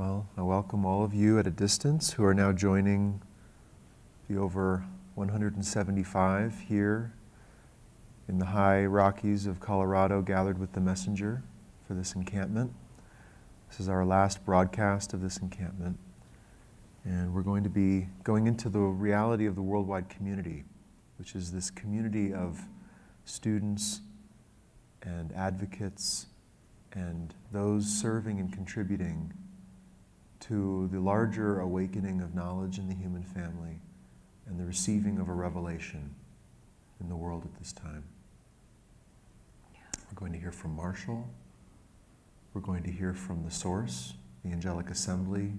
Well, I welcome all of you at a distance who are now joining the over 175 here in the high Rockies of Colorado gathered with the messenger for this encampment. This is our last broadcast of this encampment, and we're going to be going into the reality of the worldwide community, which is this community of students and advocates and those serving and contributing to the larger awakening of knowledge in the human family and the receiving of a revelation in the world at this time. We're going to hear from Marshall. We're going to hear from the Source, the Angelic Assembly.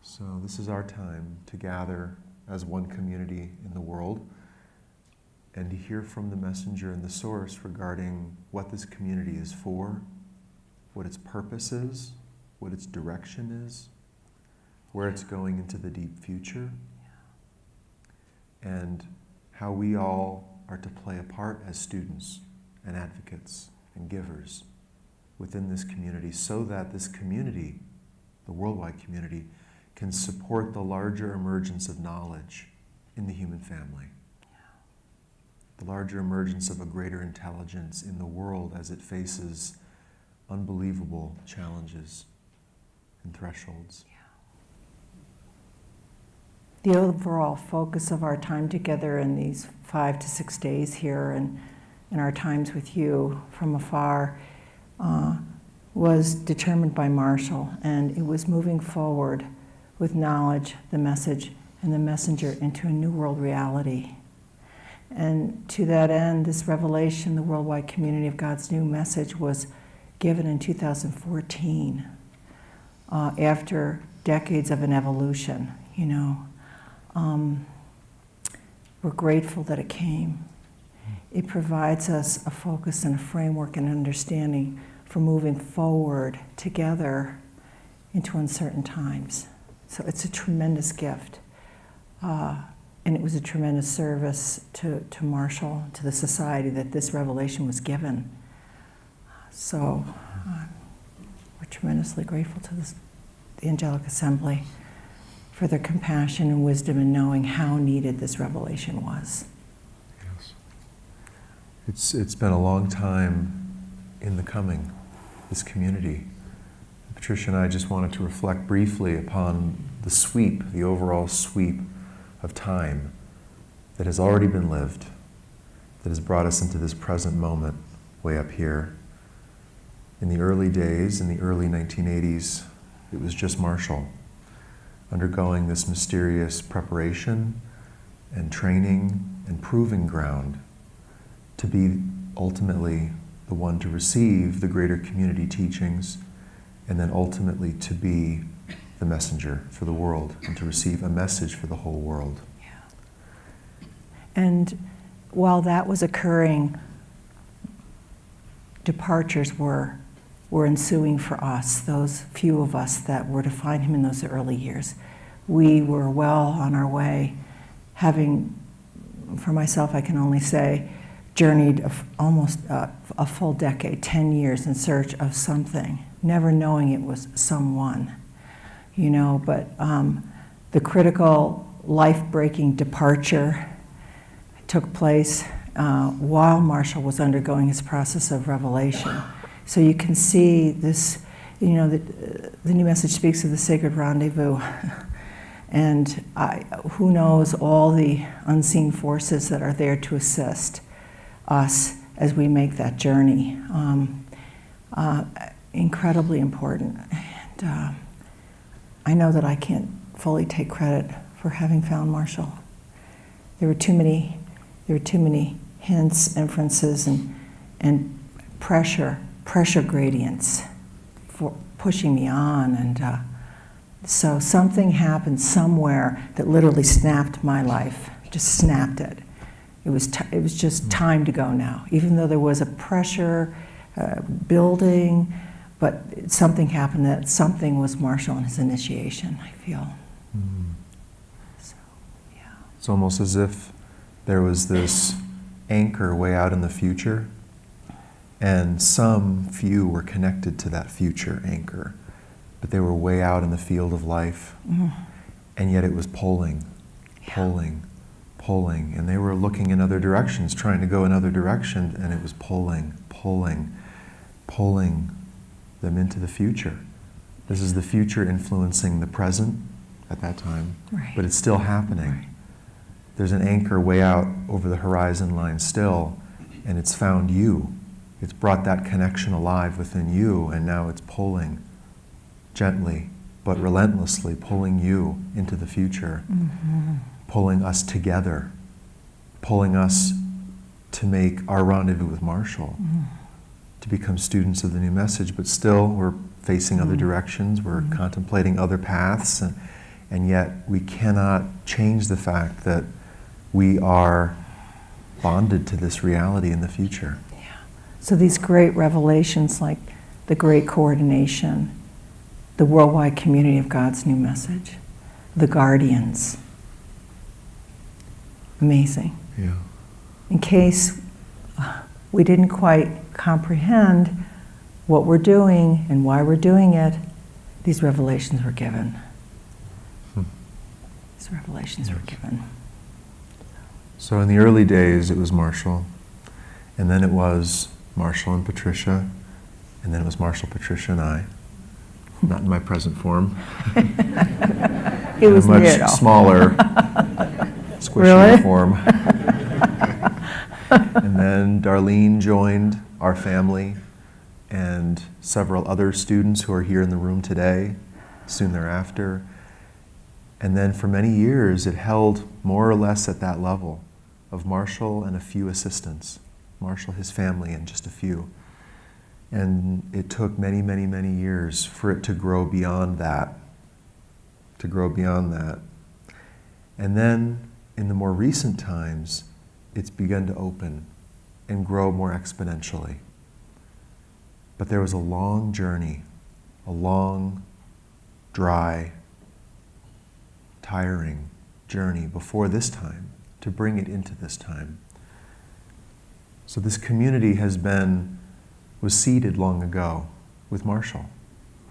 So this is our time to gather as one community in the world and to hear from the messenger and the Source regarding what this community is for, what its purpose is, what its direction is, where it's going into the deep future, and how we all are to play a part as students and advocates and givers within this community so that this community, the worldwide community, can support the larger emergence of knowledge in the human family. The larger emergence of a greater intelligence in the world as it faces unbelievable challenges and thresholds. The overall focus of our time together in these 5 to 6 days here and in our times with you from afar was determined by Marshall, and it was moving forward with knowledge, the message, and the messenger into a new world reality. And to that end, this revelation, the worldwide community of God's new message, was given in 2014 after decades of an evolution, you know. We're grateful that it came. It provides us a focus and a framework and understanding for moving forward together into uncertain times. So it's a tremendous gift. And it was a tremendous service to Marshall, to the society, that this revelation was given. So we're tremendously grateful to the Angelic Assembly for their compassion and wisdom in knowing how needed this revelation was. Yes. It's been a long time in the coming, this community. Patricia and I just wanted to reflect briefly upon the sweep, the overall sweep of time that has already been lived, that has brought us into this present moment way up here. In the early days, in the early 1980s, it was just Marshall undergoing this mysterious preparation and training and proving ground to be ultimately the one to receive the greater community teachings and then ultimately to be the messenger for the world and to receive a message for the whole world. Yeah. And while that was occurring, departures were ensuing for us, those few of us that were to find him in those early years. We were well on our way, having, for myself, I can only say, journeyed almost a full decade, 10 years in search of something, never knowing it was someone, you know, but the critical life-breaking departure took place while Marshall was undergoing his process of revelation. So you can see this, you know, the new message speaks of the sacred rendezvous. And who knows all the unseen forces that are there to assist us as we make that journey. Incredibly important. And I know that I can't fully take credit for having found Marshall. There were too many hints, inferences, and pressure gradients for pushing me on, and so something happened somewhere that literally snapped my life, just snapped it. It was just time to go now, even though there was a pressure building, but something happened. That something was Marshall and his initiation, I feel. Mm. So, yeah. It's almost as if there was this anchor way out in the future And some few were connected to that future anchor, but they were way out in the field of life. And yet it was pulling, pulling, pulling. And they were looking in other directions, trying to go in other directions, and it was pulling, pulling, pulling them into the future. This is the future influencing the present at that time, but it's still happening. There's an anchor way out over the horizon line still, and it's found you. It's brought that connection alive within you, and now it's pulling gently but relentlessly, pulling you into the future, pulling us together, pulling us to make our rendezvous with Marshall, to become students of the new message. But still, we're facing other directions, we're contemplating other paths, and yet we cannot change the fact that we are bonded to this reality in the future. So these great revelations, like the great coordination, the worldwide community of God's new message, the guardians. Amazing. Yeah. In case we didn't quite comprehend what we're doing and why we're doing it, these revelations were given. These revelations were given. So in the early days, it was Marshall, and then it was Marshall and Patricia, and then it was Marshall, Patricia, and I. Not in my present form. It was in a much smaller, squishier form. And then Darlene joined our family, and several other students who are here in the room today, soon thereafter. And then for many years, it held more or less at that level of Marshall and a few assistants. Marshall, his family, and just a few. And it took many, many, many years for it to grow beyond that. To grow beyond that. And then, in the more recent times, it's begun to open and grow more exponentially. But there was a long journey, a long, dry, tiring journey before this time to bring it into this time. So this community was seeded long ago with Marshall,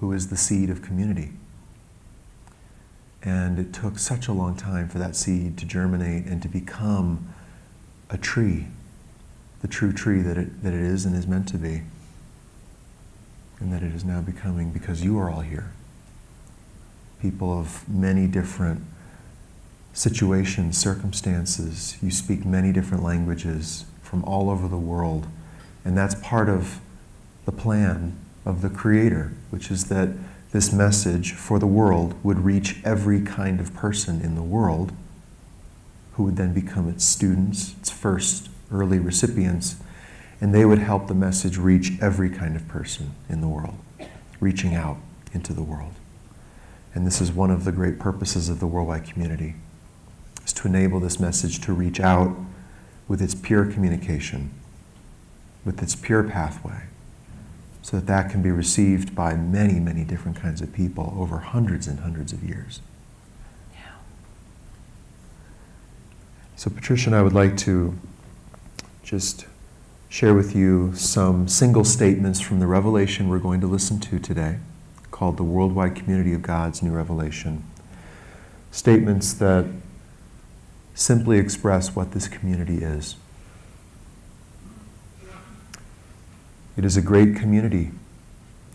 who is the seed of community. And it took such a long time for that seed to germinate and to become a tree, the true tree that it is and is meant to be, and that it is now becoming because you are all here. People of many different situations, circumstances. You speak many different languages from all over the world. And that's part of the plan of the Creator, which is that this message for the world would reach every kind of person in the world, who would then become its students, its first early recipients, and they would help the message reach every kind of person in the world, reaching out into the world. And this is one of the great purposes of the worldwide community, is to enable this message to reach out with its pure communication, with its pure pathway, so that that can be received by many, many different kinds of people over hundreds and hundreds of years. Yeah. So Patricia and I would like to just share with you some single statements from the revelation we're going to listen to today, called the Worldwide Community of God's New Revelation. Statements that simply express what this community is. It is a great community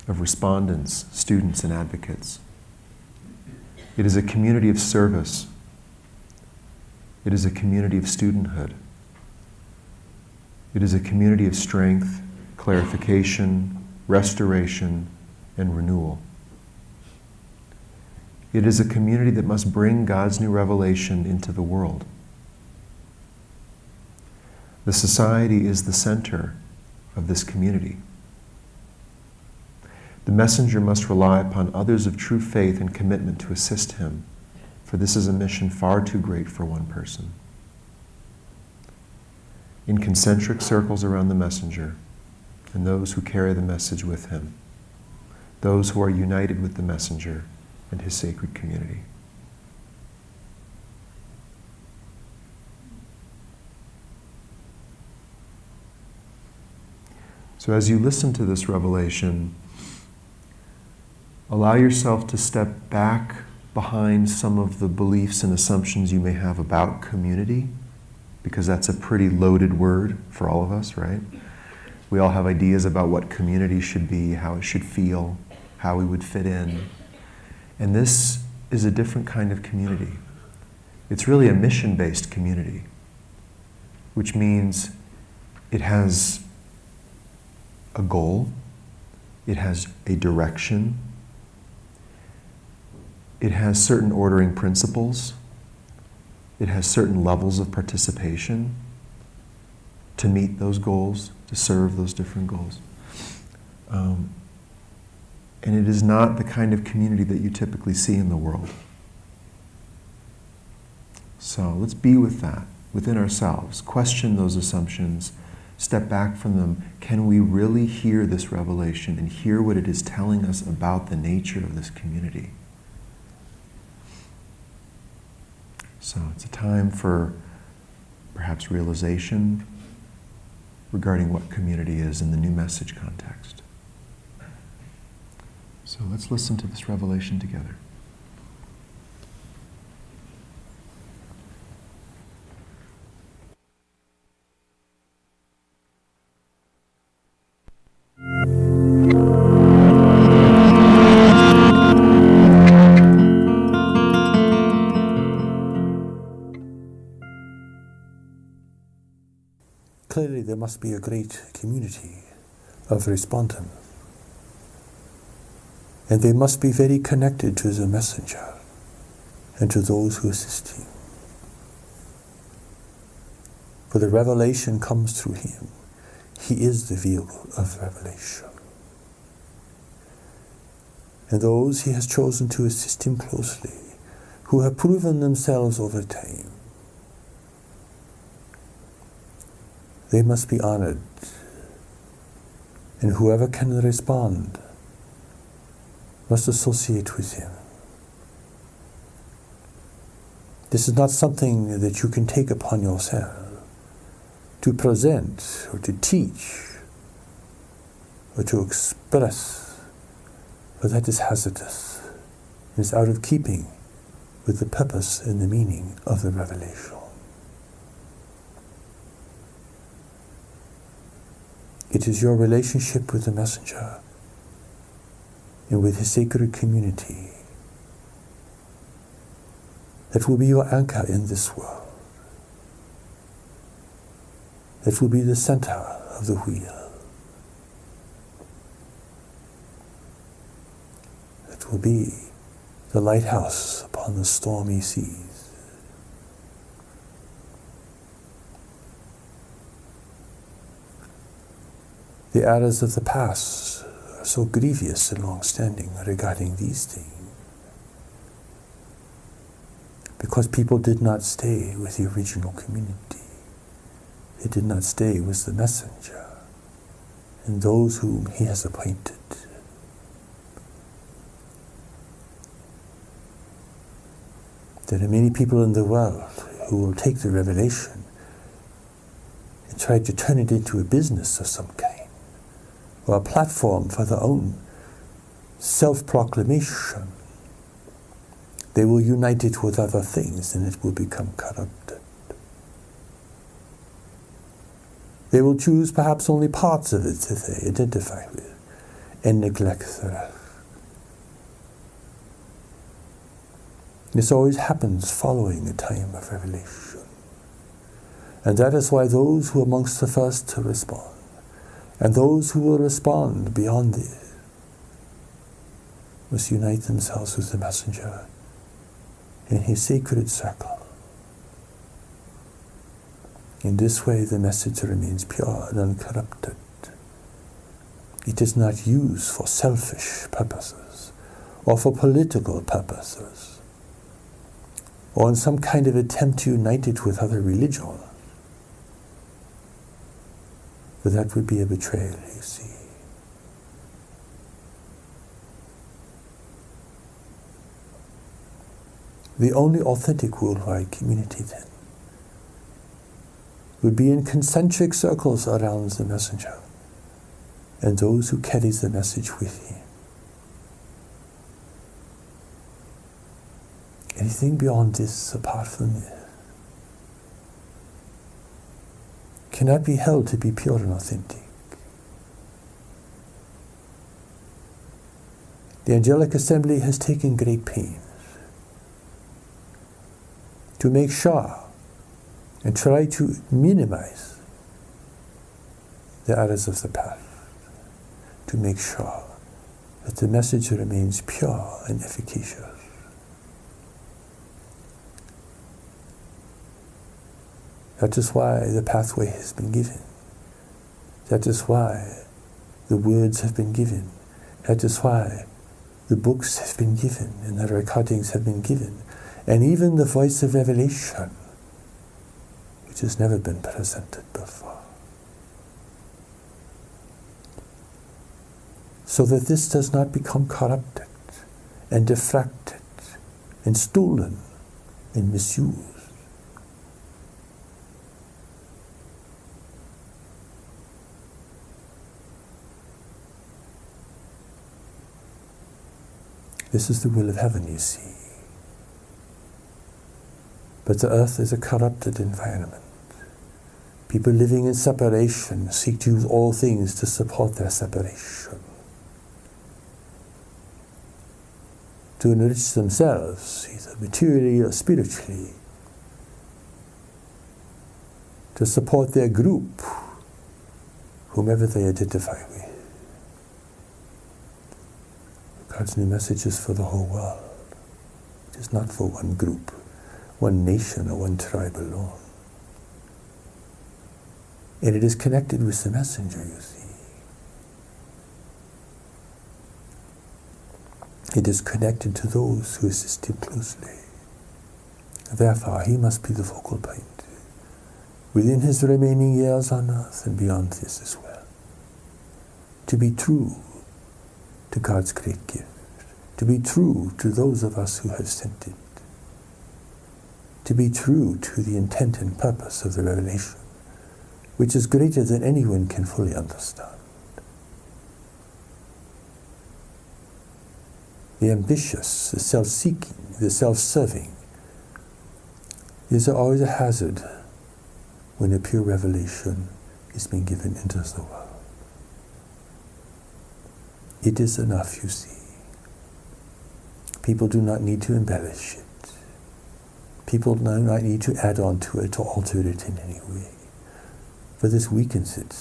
of respondents, students, and advocates. It is a community of service. It is a community of studenthood. It is a community of strength, clarification, restoration, and renewal. It is a community that must bring God's new revelation into the world. The society is the center of this community. The messenger must rely upon others of true faith and commitment to assist him, for this is a mission far too great for one person. In concentric circles around the messenger and those who carry the message with him, those who are united with the messenger and his sacred community. So as you listen to this revelation, allow yourself to step back behind some of the beliefs and assumptions you may have about community, because that's a pretty loaded word for all of us, right? We all have ideas about what community should be, how it should feel, how we would fit in. And this is a different kind of community. It's really a mission-based community, which means it has a goal, it has a direction, it has certain ordering principles, it has certain levels of participation to meet those goals, to serve those different goals. And it is not the kind of community that you typically see in the world. So let's be with that, within ourselves. Question those assumptions, step back from them. Can we really hear this revelation and hear what it is telling us about the nature of this community? So it's a time for perhaps realization regarding what community is in the new message context. So let's listen to this revelation together. Clearly there must be a great community of respondents. And they must be very connected to the messenger and to those who assist him. For the revelation comes through him. He is the vehicle of revelation. And those he has chosen to assist him closely, who have proven themselves over time, they must be honored. And whoever can respond must associate with him. This is not something that you can take upon yourself to present or to teach or to express, for that is hazardous. It is out of keeping with the purpose and the meaning of the revelation. It is your relationship with the messenger and with his sacred community that will be your anchor in this world, that will be the center of the wheel, that will be the lighthouse upon the stormy seas. The errors of the past are so grievous and long-standing regarding these things, because people did not stay with the original community. They did not stay with the messenger and those whom he has appointed. There are many people in the world who will take the revelation and try to turn it into a business of some kind, or a platform for their own self-proclamation. They will unite it with other things and it will become corrupted. They will choose perhaps only parts of it that they identify with and neglect the rest. This always happens following a time of revelation. And that is why those who are amongst the first to respond, and those who will respond beyond this, must unite themselves with the messenger in his sacred circle. In this way, the message remains pure and uncorrupted. It is not used for selfish purposes, or for political purposes, or in some kind of attempt to unite it with other religions. But that would be a betrayal, you see. The only authentic worldwide community then would be in concentric circles around the messenger, and those who carries the message with him. Anything beyond this, apart from this, cannot be held to be pure and authentic. The angelic assembly has taken great pains to make sure and try to minimize the errors of the past, to make sure that the message remains pure and efficacious. That is why the pathway has been given. That is why the words have been given. That is why the books have been given and the recordings have been given. And even the voice of revelation, which has never been presented before. So that this does not become corrupted and diffracted and stolen and misused. This is the will of heaven, you see. But the earth is a corrupted environment. People living in separation seek to use all things to support their separation, to enrich themselves, either materially or spiritually, to support their group, whomever they identify with. God's new message is for the whole world. It is not for one group, one nation, or one tribe alone. And it is connected with the messenger, you see. It is connected to those who assist him closely. Therefore, he must be the focal point within his remaining years on earth and beyond this as well. To be true to God's great gift, to be true to those of us who have sent it, to be true to the intent and purpose of the revelation, which is greater than anyone can fully understand. The ambitious, the self-seeking, the self-serving is always a hazard when a pure revelation is being given into the world. It is enough, you see. People do not need to embellish it. People do not need to add on to it or alter it in any way. For this weakens it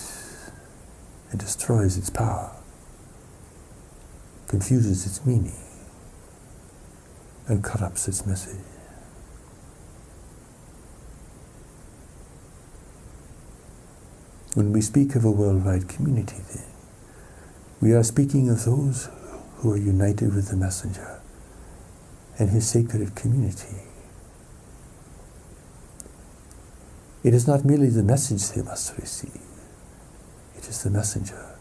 and destroys its power, confuses its meaning, and corrupts its message. When we speak of a worldwide community, then, we are speaking of those who are united with the messenger and his sacred community. It is not merely the message they must receive. It is the messenger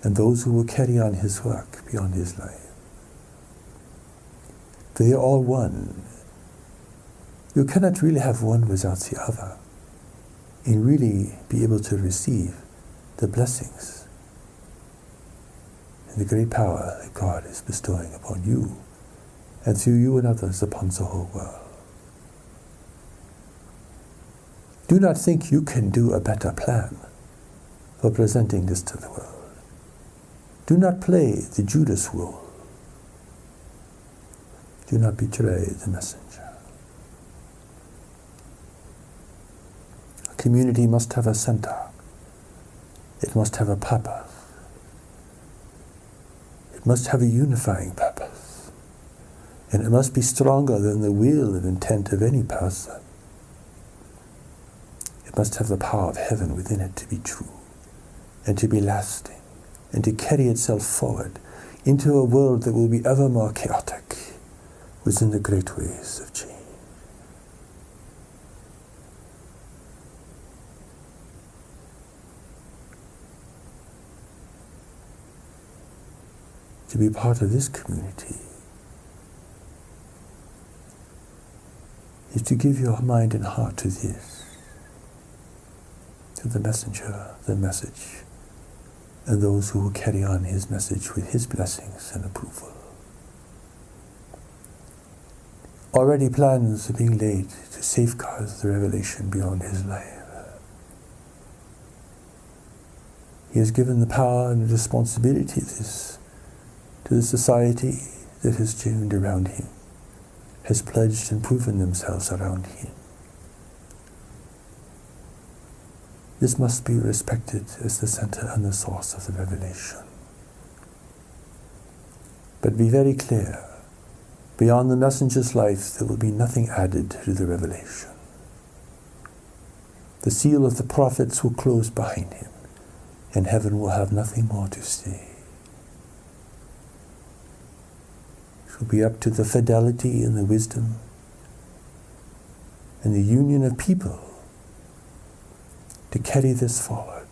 and those who will carry on his work beyond his life. For they are all one. You cannot really have one without the other and really be able to receive the blessings and the great power that God is bestowing upon you and through you and others upon the whole world. Do not think you can do a better plan for presenting this to the world. Do not play the Judas role. Do not betray the messenger. A community must have a center. It must have a purpose. It must have a unifying purpose. And it must be stronger than the will and intent of any person. It must have the power of heaven within it to be true and to be lasting and to carry itself forward into a world that will be ever more chaotic within the great ways of change. To be part of this community is to give your mind and heart to this, to the messenger, the message, and those who will carry on his message with his blessings and approval. Already plans are being laid to safeguard the revelation beyond his life. He has given the power and the responsibility of this to the society that has joined around him, has pledged and proven themselves around him. This must be respected as the center and the source of the revelation. But be very clear, beyond the messenger's life, there will be nothing added to the revelation. The seal of the prophets will close behind him, and heaven will have nothing more to say. It will be up to the fidelity and the wisdom and the union of people to carry this forward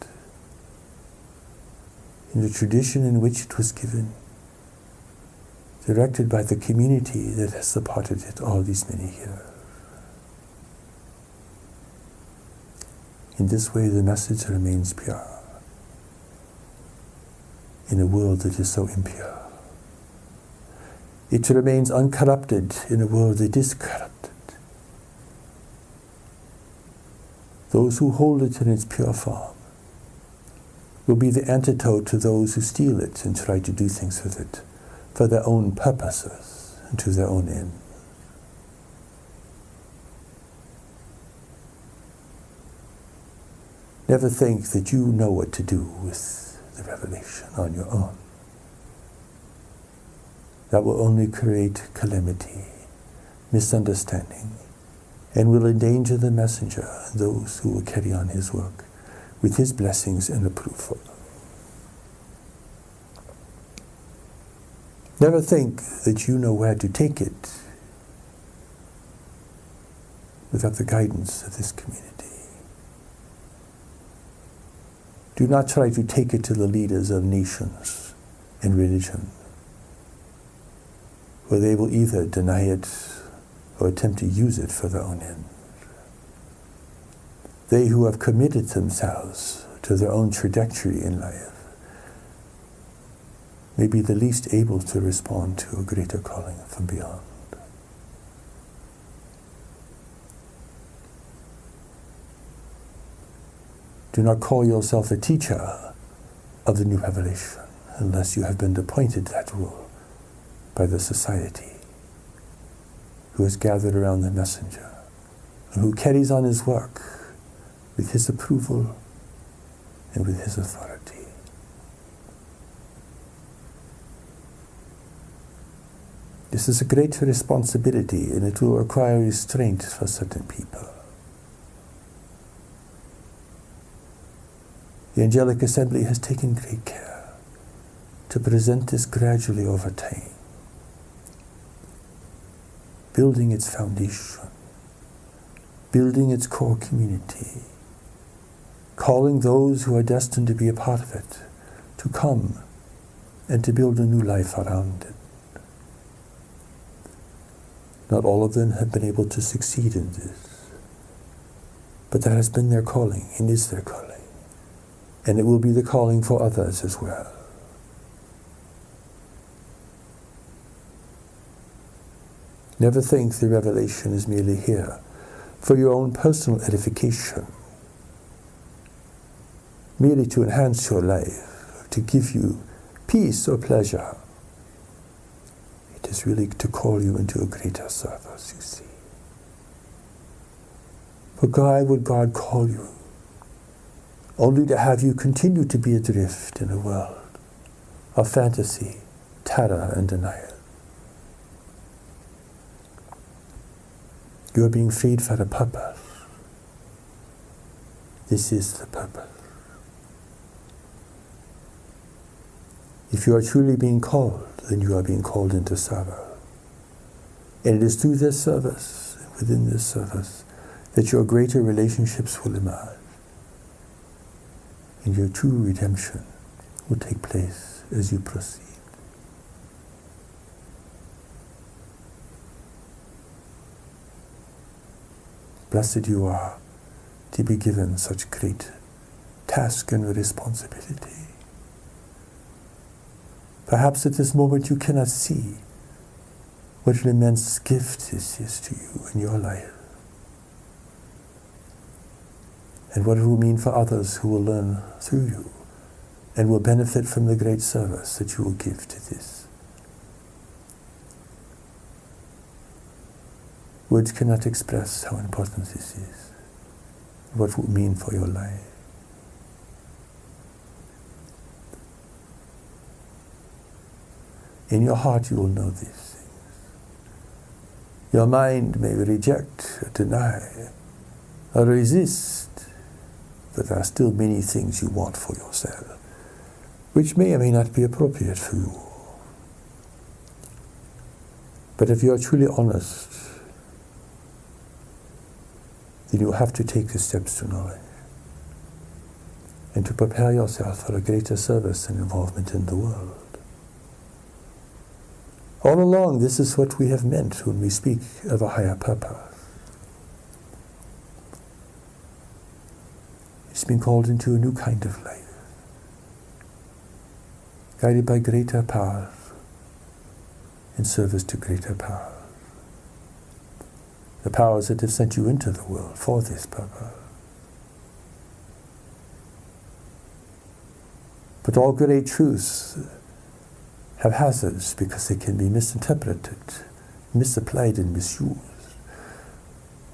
in the tradition in which it was given, directed by the community that has supported it all these many years. In this way, the message remains pure in a world that is so impure. It remains uncorrupted in a world that is corrupted. Those who hold it in its pure form will be the antidote to those who steal it and try to do things with it for their own purposes and to their own end. Never think that you know what to do with the revelation on your own. That will only create calamity, misunderstanding, and will endanger the messenger and those who will carry on his work with his blessings and approval. Never think that you know where to take it without the guidance of this community. Do not try to take it to the leaders of nations and religion, where they will either deny it or attempt to use it for their own end. They who have committed themselves to their own trajectory in life may be the least able to respond to a greater calling from beyond. Do not call yourself a teacher of the new revelation unless you have been appointed that role by the society who has gathered around the messenger and who carries on his work with his approval and with his authority. This is a great responsibility, and it will require restraint for certain people. The Angelic Assembly has taken great care to present this gradually over time, building its foundation, building its core community, calling those who are destined to be a part of it to come and to build a new life around it. Not all of them have been able to succeed in this, but that has been their calling and is their calling. And it will be the calling for others as well. Never think the revelation is merely here for your own personal edification, merely to enhance your life, to give you peace or pleasure. It is really to call you into a greater service, you see. For why would God call you? Only to have you continue to be adrift in a world of fantasy, terror, and denial. You are being freed for a purpose. This is the purpose. If you are truly being called, then you are being called into service. And it is through this service, within this service, that your greater relationships will emerge. And your true redemption will take place as you proceed. Blessed you are to be given such great task and responsibility. Perhaps at this moment you cannot see what an immense gift this is to you in your life, and what it will mean for others who will learn through you and will benefit from the great service that you will give to this. Words cannot express how important this is, what it will mean for your life. In your heart you will know these things. Your mind may reject, or deny, or resist, but there are still many things you want for yourself, which may or may not be appropriate for you. But if you are truly honest, then you have to take the steps to knowledge and to prepare yourself for a greater service and involvement in the world. All along, this is what we have meant when we speak of a higher purpose. It's been called into a new kind of life, guided by greater powers in service to greater powers. The powers that have sent you into the world for this purpose. But all great truths have hazards because they can be misinterpreted, misapplied and misused,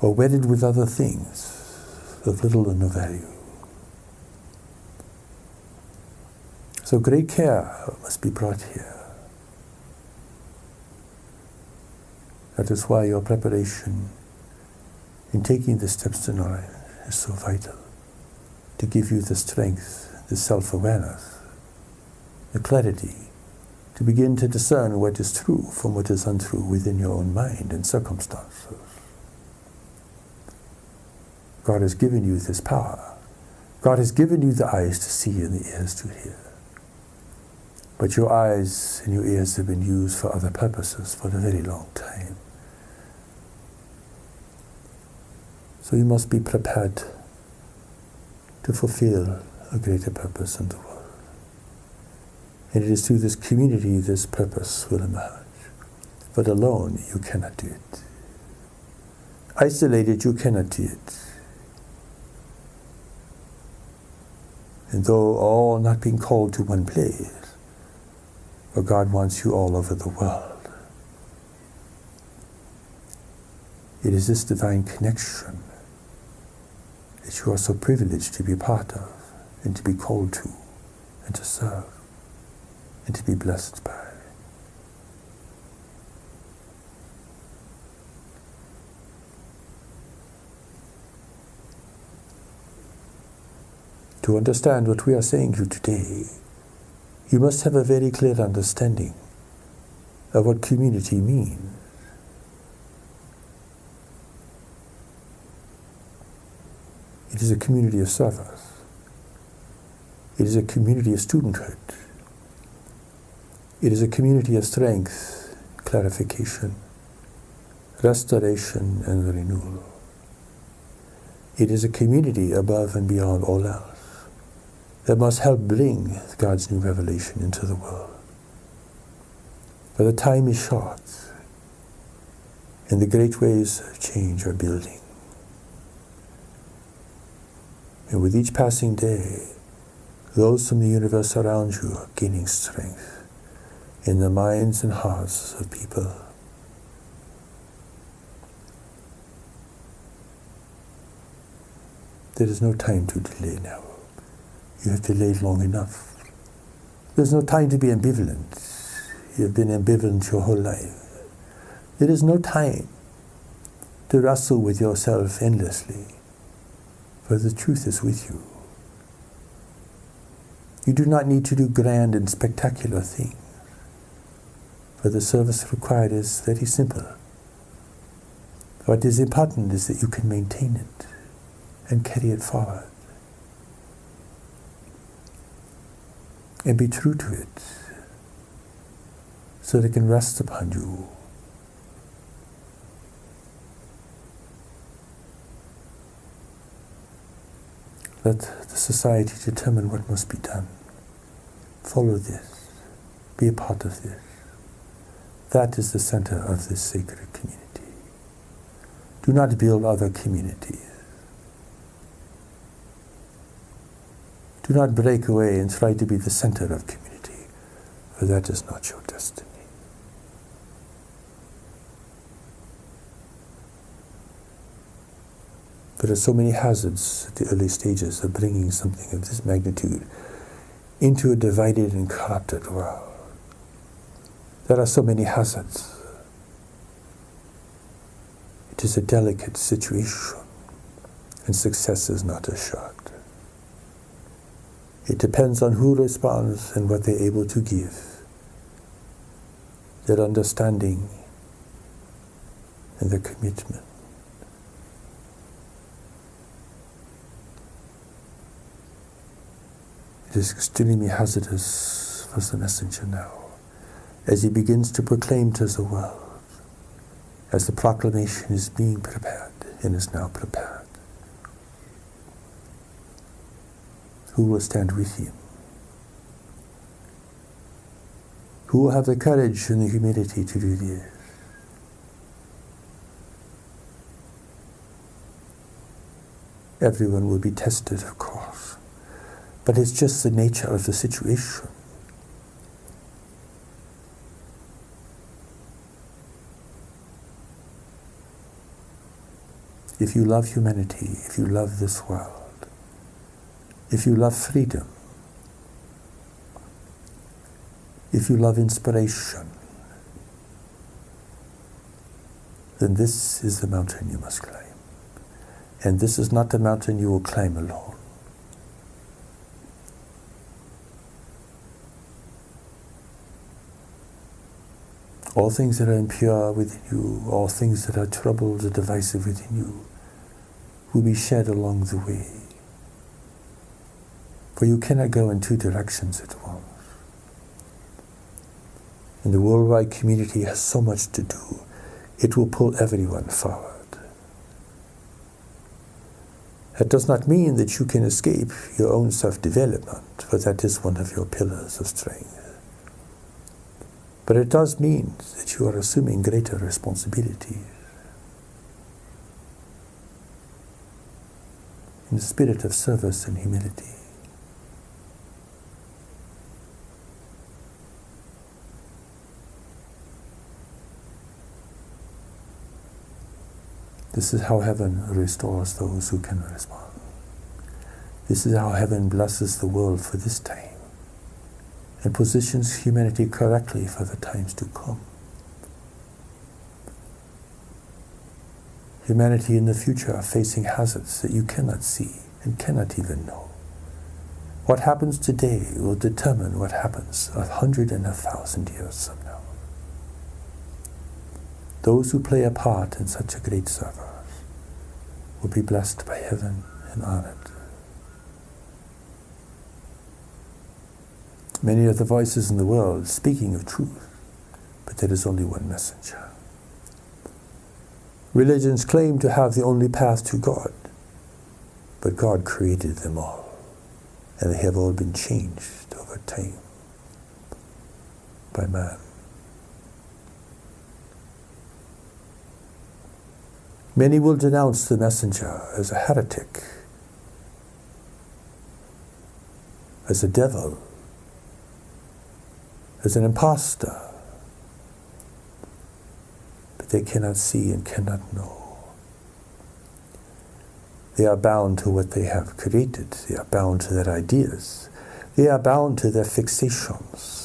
or wedded with other things of little or no value. So great care must be brought here. That is why your preparation in taking the steps to knowledge is so vital, to give you the strength, the self-awareness, the clarity, to begin to discern what is true from what is untrue within your own mind and circumstances. God has given you this power. God has given you the eyes to see and the ears to hear. But your eyes and your ears have been used for other purposes for a very long time. So you must be prepared to fulfill a greater purpose in the world. And it is through this community this purpose will emerge. But alone you cannot do it. Isolated you cannot do it. And though all not being called to one place, but God wants you all over the world. It is this divine connection that you are so privileged to be part of, and to be called to, and to serve, and to be blessed by. To understand what we are saying to you today, you must have a very clear understanding of what community means. It is a community of service. It is a community of studenthood. It is a community of strength, clarification, restoration, and renewal. It is a community above and beyond all else that must help bring God's new revelation into the world. But the time is short, and the great waves of change are building. And with each passing day, those from the universe around you are gaining strength in the minds and hearts of people. There is no time to delay now. You have delayed long enough. There's no time to be ambivalent. You have been ambivalent your whole life. There is no time to wrestle with yourself endlessly, for the truth is with you. You do not need to do grand and spectacular things, for the service required is very simple. What is important is that you can maintain it and carry it forward. And be true to it, so that it can rest upon you. Let the society determine what must be done. Follow this. Be a part of this. That is the center of this sacred community. Do not build other communities. Do not break away and try to be the center of community, for that is not your destiny. There are so many hazards at the early stages of bringing something of this magnitude into a divided and corrupted world. There are so many hazards. It is a delicate situation, and success is not assured. It depends on who responds and what they're able to give, their understanding and their commitment. It is extremely hazardous for the messenger now, as he begins to proclaim to the world, as the proclamation is being prepared and is now prepared. Who will stand with him? Who will have the courage and the humility to do this? Everyone will be tested, of course, but it's just the nature of the situation. If you love humanity, if you love this world, if you love freedom, if you love inspiration, then this is the mountain you must climb. And this is not the mountain you will climb alone. All things that are impure within you, all things that are troubled or divisive within you, will be shed along the way. For you cannot go in two directions at once. And the worldwide community has so much to do. It will pull everyone forward. That does not mean that you can escape your own self-development, for that is one of your pillars of strength. But it does mean that you are assuming greater responsibilities. In the spirit of service and humility. This is how heaven restores those who can respond. This is how heaven blesses the world for this time and positions humanity correctly for the times to come. Humanity in the future are facing hazards that you cannot see and cannot even know. What happens today will determine what happens 100 and 1,000 years from now. Those who play a part in such a great service will be blessed by heaven and honored. Many are the voices in the world speaking of truth, but there is only one messenger. Religions claim to have the only path to God, but God created them all, and they have all been changed over time by man. Many will denounce the messenger as a heretic, as a devil, as an impostor, but they cannot see and cannot know. They are bound to what they have created. They are bound to their ideas. They are bound to their fixations.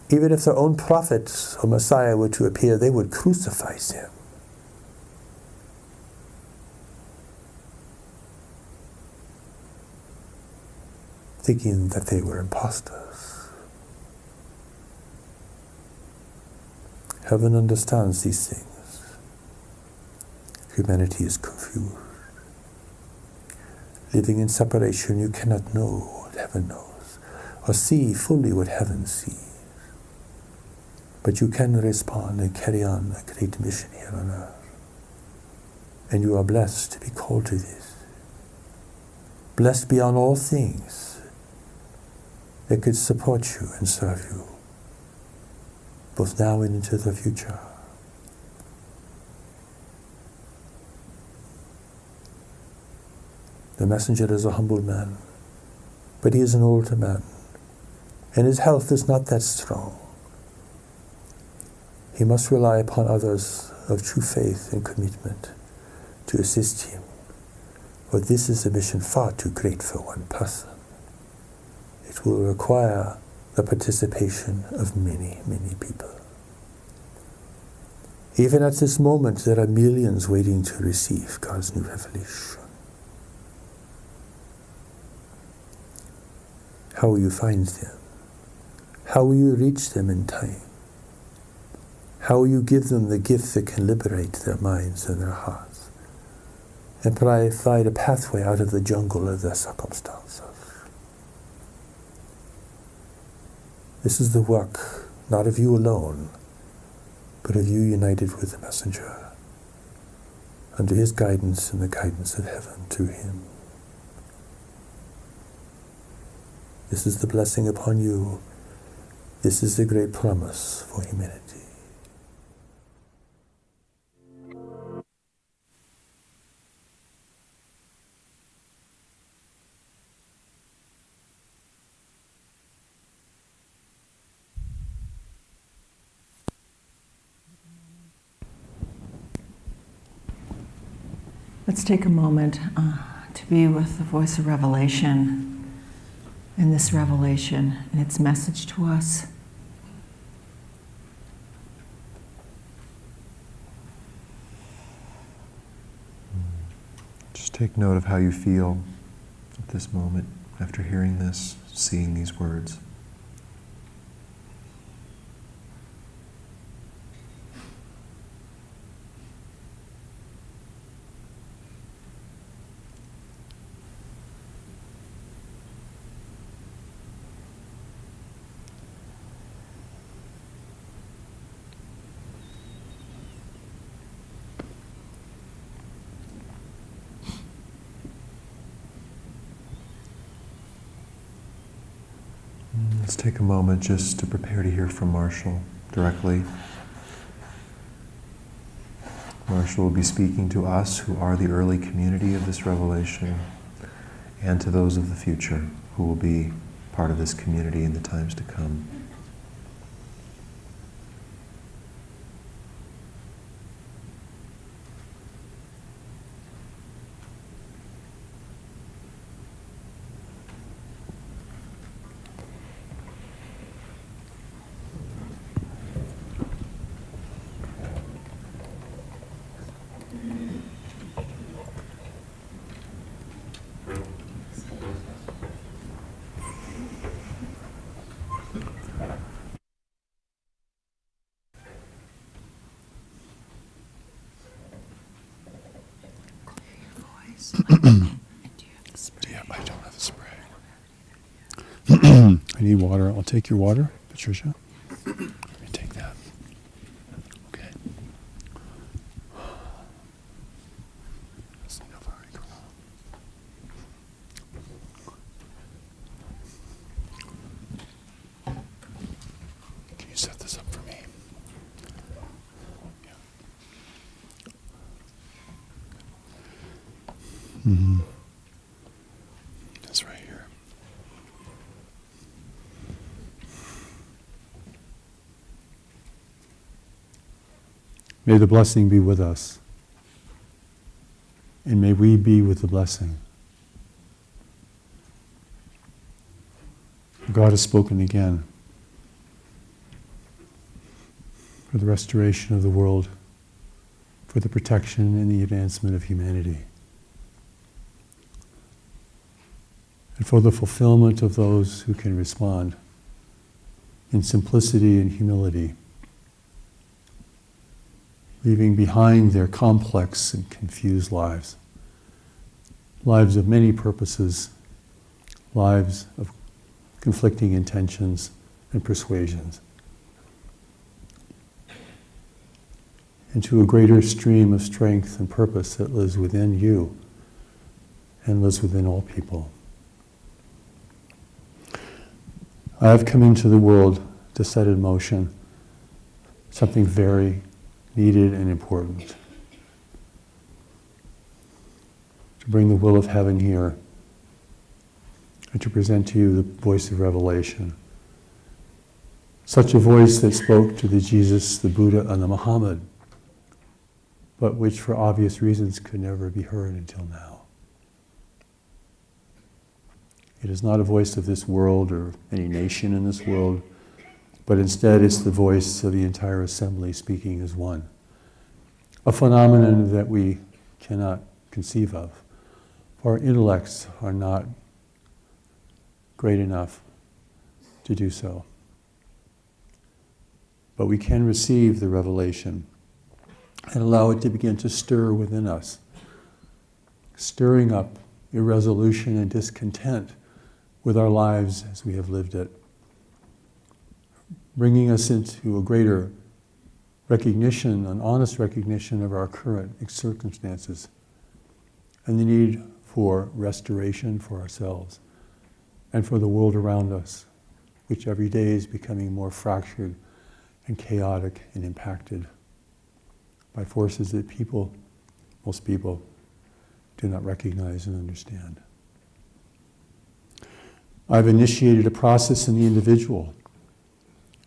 Even if their own prophet or Messiah were to appear, they would crucify him. Thinking that they were impostors. Heaven understands these things. Humanity is confused. Living in separation, you cannot know what heaven knows, or see fully what heaven sees. But you can respond and carry on a great mission here on earth. And you are blessed to be called to this. Blessed beyond all things that could support you and serve you, both now and into the future. The messenger is a humble man, but he is an older man, and his health is not that strong. He must rely upon others of true faith and commitment to assist him, for this is a mission far too great for one person. It will require the participation of many, many people. Even at this moment, there are millions waiting to receive God's new revelation. How will you find them? How will you reach them in time? How will you give them the gift that can liberate their minds and their hearts and provide a pathway out of the jungle of their circumstances? This is the work, not of you alone, but of you united with the messenger, under his guidance and the guidance of heaven through him. This is the blessing upon you. This is the great promise for humanity. Let's take a moment to be with the voice of revelation and this revelation and its message to us. Just take note of how you feel at this moment after hearing this, seeing these words. Let's take a moment just to prepare to hear from Marshall directly. Marshall will be speaking to us who are the early community of this revelation and to those of the future who will be part of this community in the times to come. Yeah, I don't have a spray. I need water. I'll take your water, Patricia. Let me take that. Okay. Can you set this up for me? Yeah. Mm-hmm. That's right here. May the blessing be with us, and may we be with the blessing. God has spoken again for the restoration of the world, for the protection and the advancement of humanity, and for the fulfillment of those who can respond in simplicity and humility, leaving behind their complex and confused lives, lives of many purposes, lives of conflicting intentions and persuasions, into a greater stream of strength and purpose that lives within you and lives within all people. I have come into the world to set in motion something very needed and important. To bring the will of heaven here and to present to you the voice of revelation. Such a voice that spoke to the Jesus, the Buddha, and the Muhammad, but which for obvious reasons could never be heard until now. It is not a voice of this world or any nation in this world, but instead it's the voice of the entire assembly speaking as one. A phenomenon that we cannot conceive of. Our intellects are not great enough to do so. But we can receive the revelation and allow it to begin to stir within us, stirring up irresolution and discontent with our lives as we have lived it, bringing us into a greater recognition, an honest recognition of our current circumstances and the need for restoration for ourselves and for the world around us, which every day is becoming more fractured and chaotic and impacted by forces that most people, do not recognize and understand. I've initiated a process in the individual,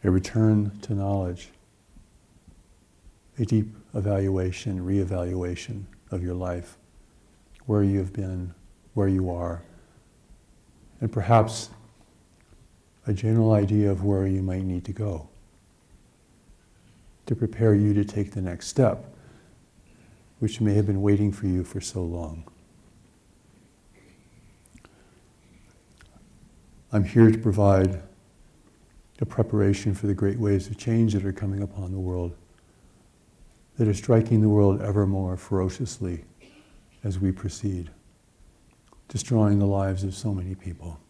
a return to knowledge, a deep evaluation, reevaluation of your life, where you've been, where you are, and perhaps a general idea of where you might need to go to prepare you to take the next step, which may have been waiting for you for so long. I'm here to provide a preparation for the great waves of change that are coming upon the world, that are striking the world ever more ferociously as we proceed, destroying the lives of so many people.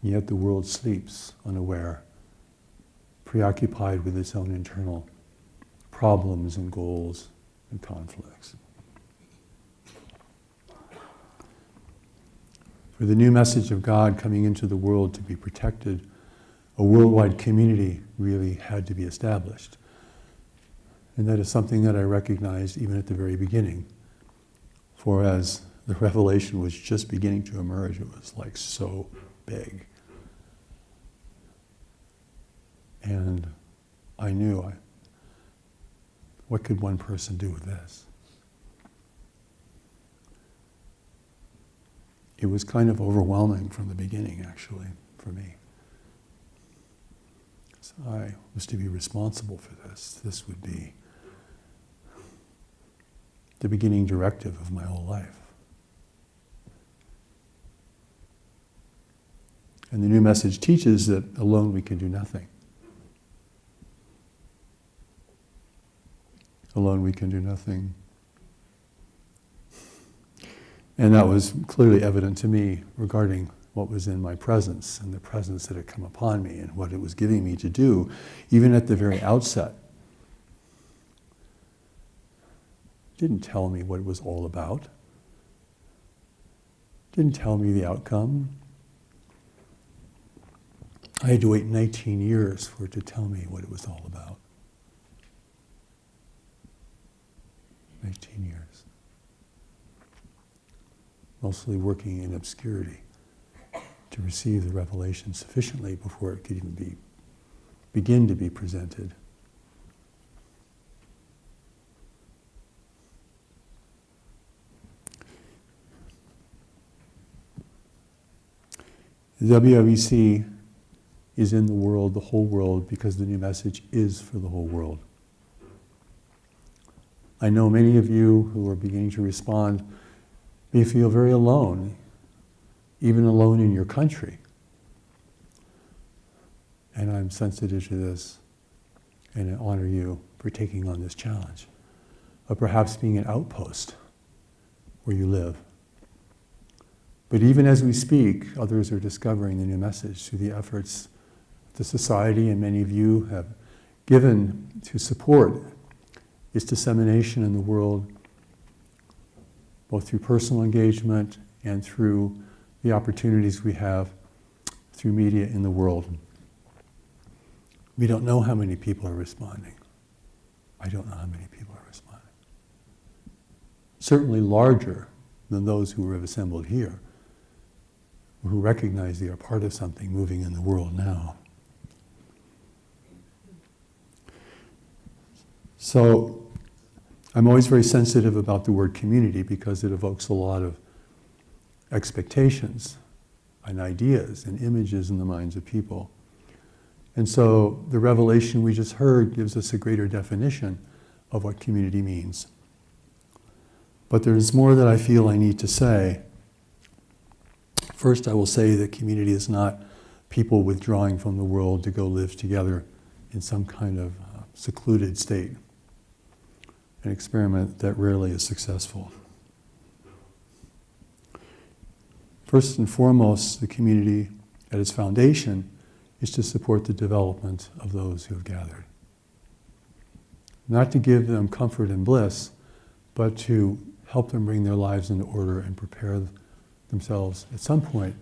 Yet the world sleeps unaware, preoccupied with its own internal problems and goals and conflicts. For the new message of God coming into the world to be protected, a worldwide community really had to be established. And that is something that I recognized even at the very beginning. For as the revelation was just beginning to emerge, it was like so big. And I knew, what could one person do with this? It was kind of overwhelming from the beginning, actually, for me. So I was to be responsible for this. This would be the beginning directive of my whole life. And the new message teaches that alone we can do nothing. Alone we can do nothing. And that was clearly evident to me regarding what was in my presence and the presence that had come upon me and what it was giving me to do, even at the very outset. It didn't tell me what it was all about. It didn't tell me the outcome. I had to wait 19 years for it to tell me what it was all about. 19 years. Mostly working in obscurity to receive the revelation sufficiently before it could even begin to be presented. The WWC is in the world, the whole world, because the new message is for the whole world. I know many of you who are beginning to respond may feel very alone, even alone in your country. And I'm sensitive to this, and I honor you for taking on this challenge of perhaps being an outpost where you live. But even as we speak, others are discovering the new message through the efforts the society and many of you have given to support its dissemination in the world, both through personal engagement and through the opportunities we have through media in the world. We don't know how many people are responding. I don't know how many people are responding. Certainly larger than those who have assembled here, who recognize they are part of something moving in the world now. So I'm always very sensitive about the word community because it evokes a lot of expectations and ideas and images in the minds of people. And so the revelation we just heard gives us a greater definition of what community means. But there's more that I feel I need to say. First, I will say that community is not people withdrawing from the world to go live together in some kind of secluded state, an experiment that rarely is successful. First and foremost, the community at its foundation is to support the development of those who have gathered. Not to give them comfort and bliss, but to help them bring their lives into order and prepare themselves at some point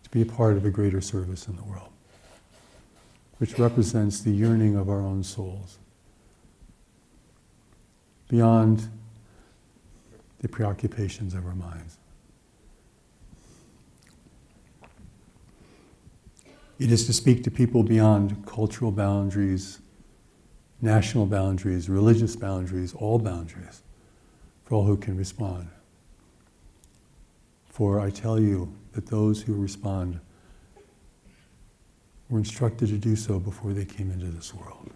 to be a part of a greater service in the world, which represents the yearning of our own souls, beyond the preoccupations of our minds. It is to speak to people beyond cultural boundaries, national boundaries, religious boundaries, all boundaries, for all who can respond. For I tell you that those who respond were instructed to do so before they came into this world.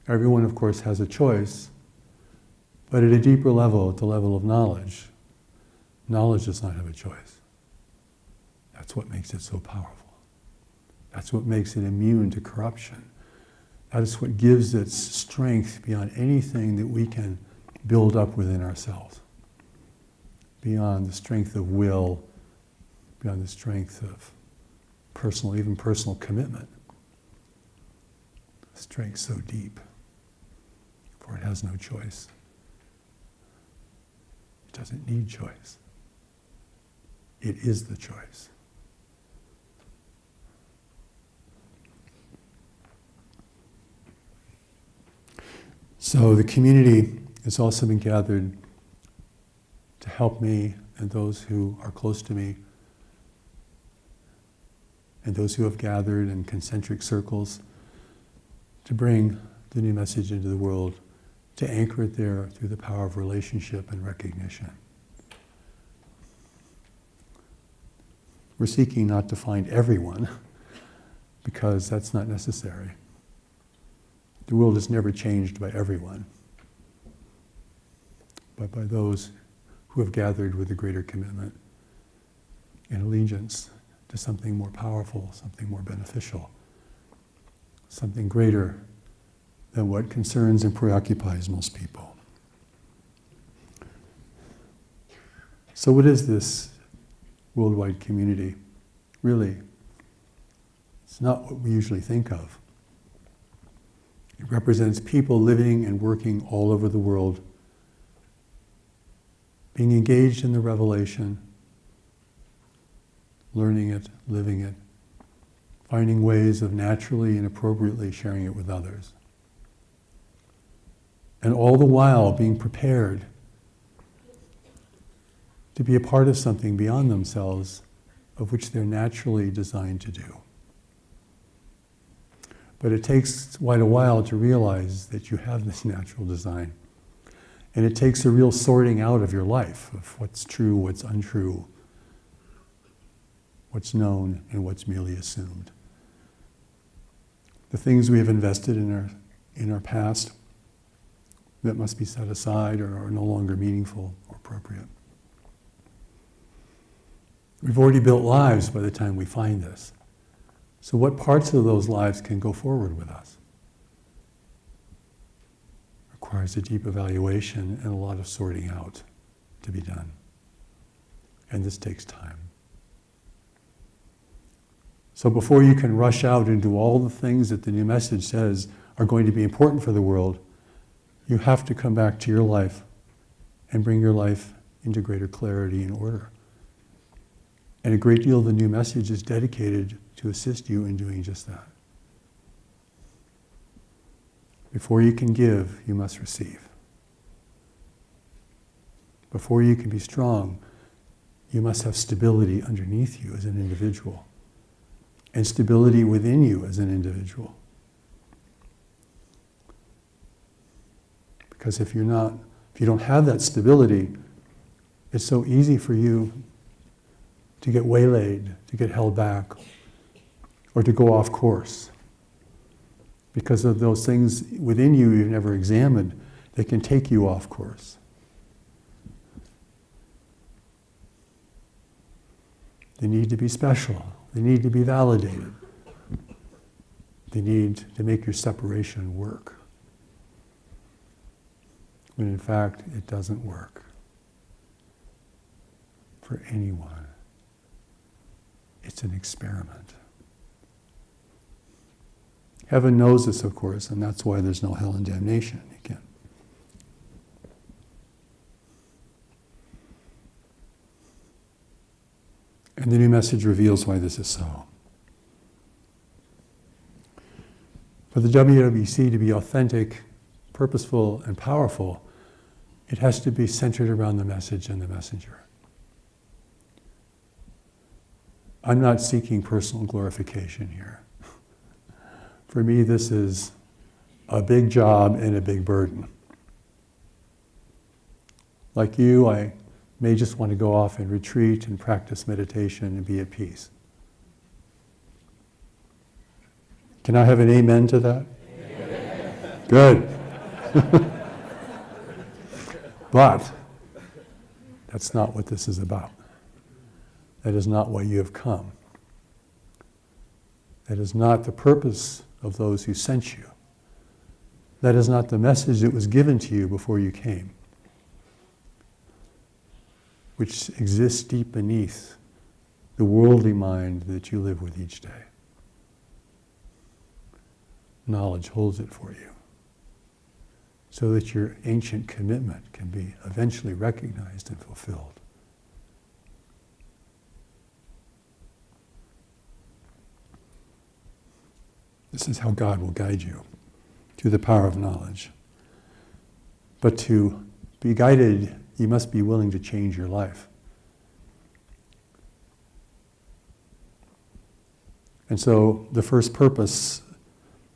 Everyone, of course, has a choice, but at a deeper level, at the level of knowledge, knowledge does not have a choice. That's what makes it so powerful. That's what makes it immune to corruption. That is what gives it strength beyond anything that we can build up within ourselves. Beyond the strength of will, beyond the strength of personal, even personal commitment. Strength so deep, for it has no choice. It doesn't need choice. It is the choice. So the community has also been gathered to help me and those who are close to me and those who have gathered in concentric circles to bring the new message into the world, to anchor it there through the power of relationship and recognition. We're seeking not to find everyone, because that's not necessary. The world is never changed by everyone, but by those who have gathered with a greater commitment and allegiance to something more powerful, something more beneficial, something greater than what concerns and preoccupies most people. So what is this worldwide community? Really, it's not what we usually think of. It represents people living and working all over the world, being engaged in the revelation, learning it, living it, finding ways of naturally and appropriately sharing it with others. And all the while being prepared to be a part of something beyond themselves, of which they're naturally designed to do. But it takes quite a while to realize that you have this natural design. And it takes a real sorting out of your life, of what's true, what's untrue, what's known, and what's merely assumed. The things we have invested in our past that must be set aside or are no longer meaningful or appropriate. We've already built lives by the time we find this. So what parts of those lives can go forward with us? Requires a deep evaluation and a lot of sorting out to be done. And this takes time. So before you can rush out and do all the things that the new message says are going to be important for the world, you have to come back to your life and bring your life into greater clarity and order. And a great deal of the new message is dedicated to assist you in doing just that. Before you can give, you must receive. Before you can be strong, you must have stability underneath you as an individual, and stability within you as an individual. Because if you don't have that stability, it's so easy for you to get waylaid, to get held back, or to go off course. Because of those things within you you've never examined, they can take you off course. They need to be special. They need to be validated. They need to make your separation work. When in fact, it doesn't work for anyone. It's an experiment. Heaven knows this, of course, and that's why there's no hell and damnation. You can't. And the new message reveals why this is so. For the WWC to be authentic, purposeful, and powerful, it has to be centered around the message and the messenger. I'm not seeking personal glorification here. For me, this is a big job and a big burden. Like you, I may just want to go off and retreat and practice meditation and be at peace. Can I have an amen to that? Amen. Good. But that's not what this is about. That is not why you have come. That is not the purpose of those who sent you. That is not the message that was given to you before you came, which exists deep beneath the worldly mind that you live with each day. Knowledge holds it for you, so that your ancient commitment can be eventually recognized and fulfilled. This is how God will guide you through the power of knowledge. But to be guided, you must be willing to change your life. And so the first purpose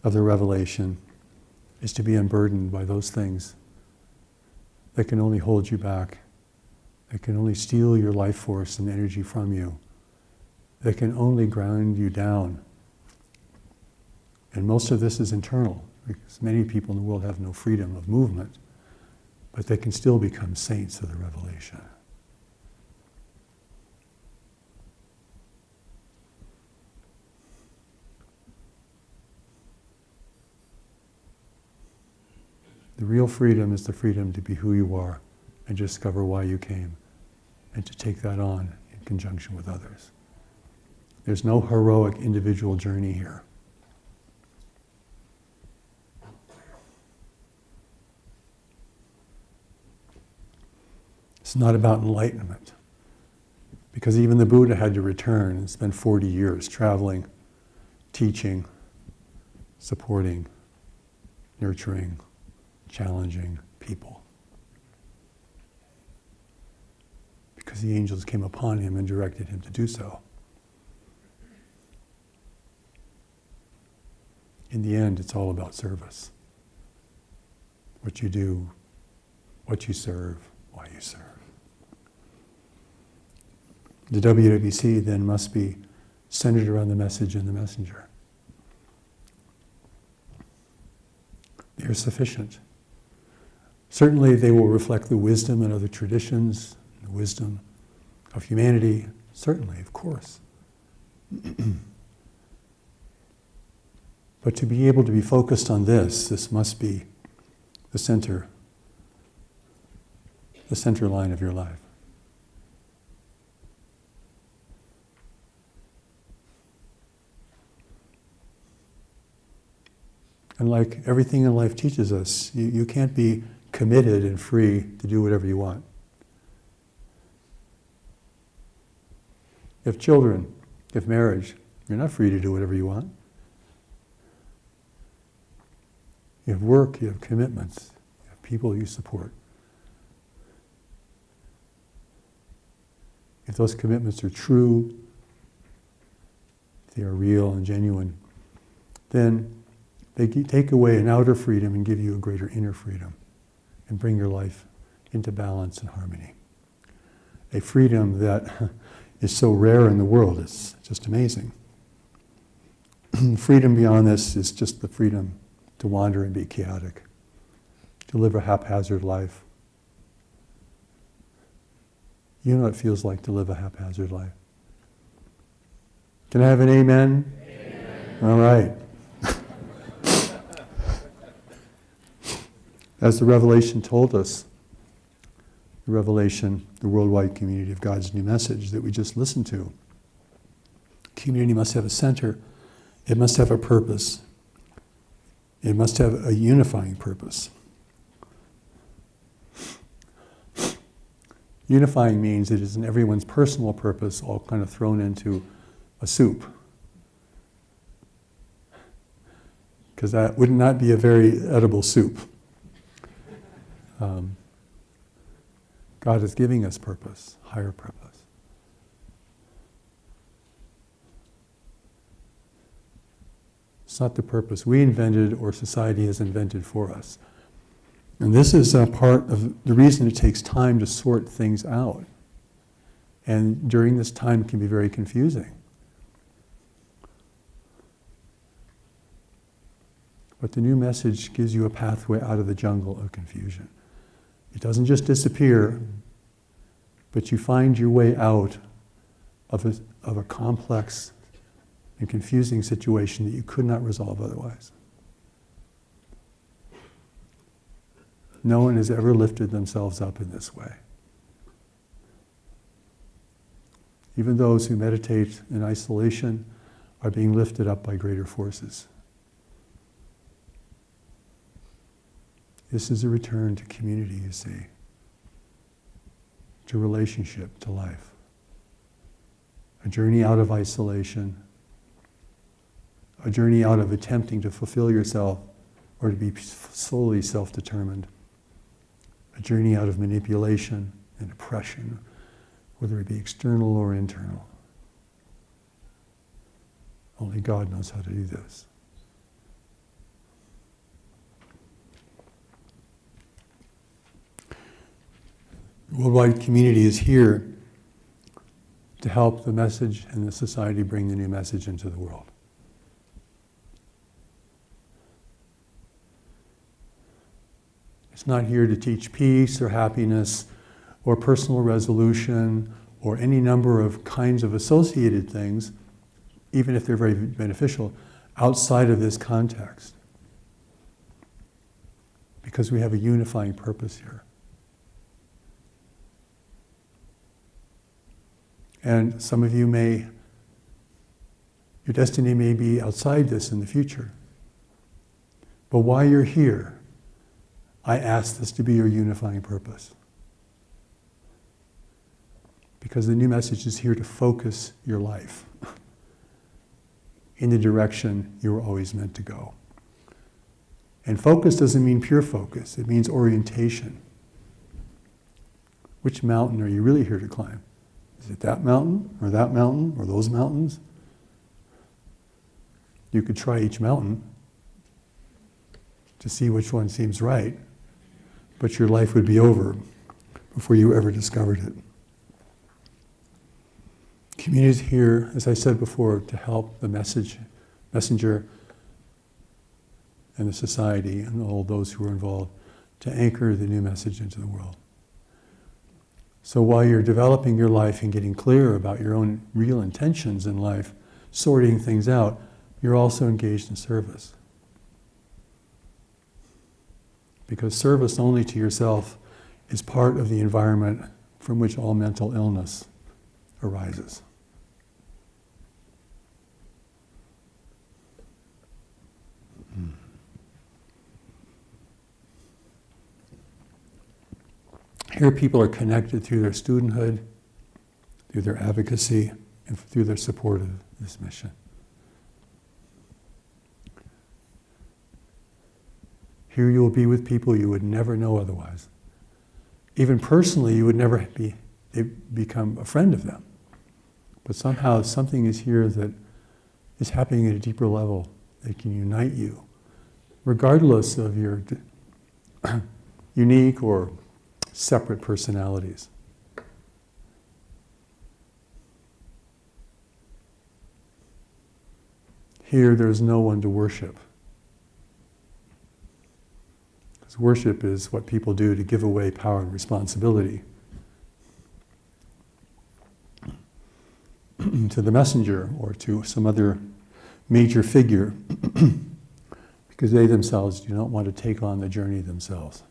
of the revelation is to be unburdened by those things that can only hold you back, that can only steal your life force and energy from you, that can only ground you down. And most of this is internal, because many people in the world have no freedom of movement, but they can still become saints of the revelation. The real freedom is the freedom to be who you are and discover why you came, and to take that on in conjunction with others. There's no heroic individual journey here. It's not about enlightenment, because even the Buddha had to return and spend 40 years traveling, teaching, supporting, nurturing, challenging people. Because the angels came upon him and directed him to do so. In the end, it's all about service. What you do, what you serve, why you serve. The WWC then must be centered around the message and the messenger. They are sufficient. Certainly they will reflect the wisdom and other traditions, the wisdom of humanity, certainly, of course. But to be able to be focused on this must be the center line of your life. And like everything in life teaches us, you can't be committed and free to do whatever you want. You have children, you have marriage, you're not free to do whatever you want. You have work, you have commitments, you have people you support. If those commitments are true, if they are real and genuine, then they take away an outer freedom and give you a greater inner freedom and bring your life into balance and harmony. A freedom that is so rare in the world, it's just amazing. Freedom beyond this is just the freedom to wander and be chaotic, to live a haphazard life. You know what it feels like to live a haphazard life. Can I have an amen? Amen. All right. As the Revelation told us, the Revelation, the worldwide community of God's new message that we just listened to, community must have a center, it must have a purpose, it must have a unifying purpose. Unifying means it isn't everyone's personal purpose all kind of thrown into a soup. Because that would not be a very edible soup. God is giving us purpose, higher purpose. It's not the purpose we invented or society has invented for us. And this is a part of the reason it takes time to sort things out. And during this time it can be very confusing. But the new message gives you a pathway out of the jungle of confusion. It doesn't just disappear, but you find your way out of a complex and confusing situation that you could not resolve otherwise. No one has ever lifted themselves up in this way. Even those who meditate in isolation are being lifted up by greater forces. This is a return to community, you see, to relationship, to life. A journey out of isolation, a journey out of attempting to fulfill yourself or to be solely self-determined. A journey out of manipulation and oppression, whether it be external or internal. Only God knows how to do this. The worldwide community is here to help the message and the society bring the new message into the world. It's not here to teach peace or happiness or personal resolution or any number of kinds of associated things, even if they're very beneficial, outside of this context. Because we have a unifying purpose here. And some of you your destiny may be outside this in the future. But while you're here, I ask this to be your unifying purpose. Because the new message is here to focus your life in the direction you were always meant to go. And focus doesn't mean pure focus, it means orientation. Which mountain are you really here to climb? Is it that mountain, or those mountains? You could try each mountain to see which one seems right, but your life would be over before you ever discovered it. Community is here, as I said before, to help the messenger and the society and all those who are involved to anchor the new message into the world. So while you're developing your life and getting clear about your own real intentions in life, sorting things out, you're also engaged in service. Because service only to yourself is part of the environment from which all mental illness arises. Here people are connected through their studenthood, through their advocacy, and through their support of this mission. Here you will be with people you would never know otherwise. Even personally, you would never become a friend of them. But somehow something is here that is happening at a deeper level that can unite you, regardless of your unique or separate personalities. Here, there's no one to worship. Because worship is what people do to give away power and responsibility to the messenger or to some other major figure, because they themselves do not want to take on the journey themselves.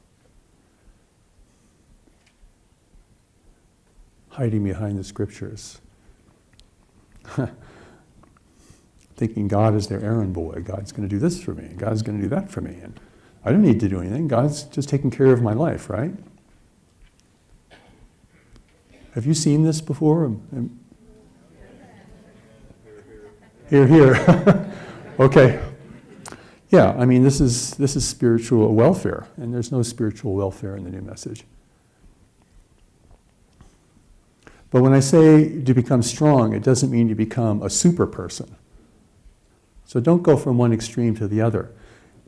Hiding behind the scriptures. Thinking God is their errand boy. God's going to do this for me. God's going to do that for me. And I don't need to do anything. God's just taking care of my life, right? Have you seen this before? Here. Okay. Yeah, I mean, this is spiritual welfare, and there's no spiritual welfare in the new message. But when I say to become strong, it doesn't mean you become a super person. So don't go from one extreme to the other.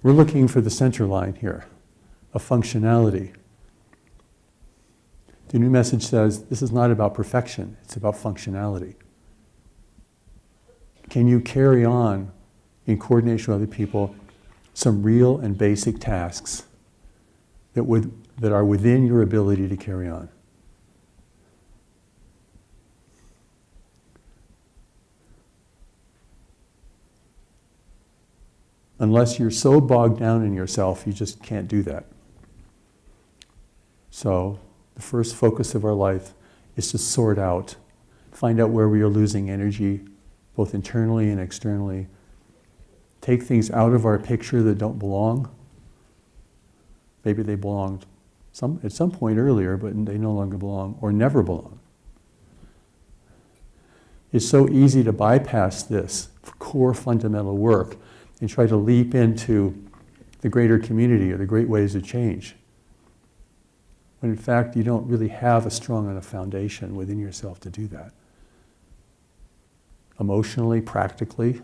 We're looking for the center line here, of functionality. The new message says this is not about perfection, it's about functionality. Can you carry on, in coordination with other people, some real and basic tasks that are within your ability to carry on? Unless you're so bogged down in yourself, you just can't do that. So, the first focus of our life is to sort out, find out where we are losing energy, both internally and externally. Take things out of our picture that don't belong. Maybe they belonged at some point earlier, but they no longer belong or never belong. It's so easy to bypass this core fundamental work and try to leap into the greater community or the great ways of change, when in fact you don't really have a strong enough foundation within yourself to do that. Emotionally, practically.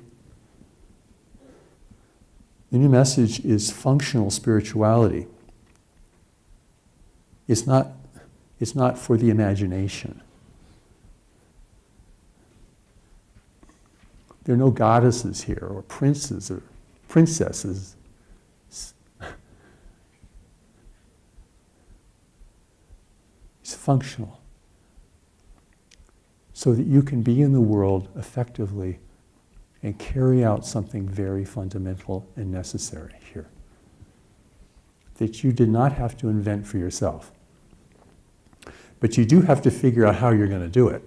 The new message is functional spirituality. It's not for the imagination. There are no goddesses here, or princes, or princesses. It's functional. So that you can be in the world effectively and carry out something very fundamental and necessary here, that you did not have to invent for yourself. But you do have to figure out how you're going to do it.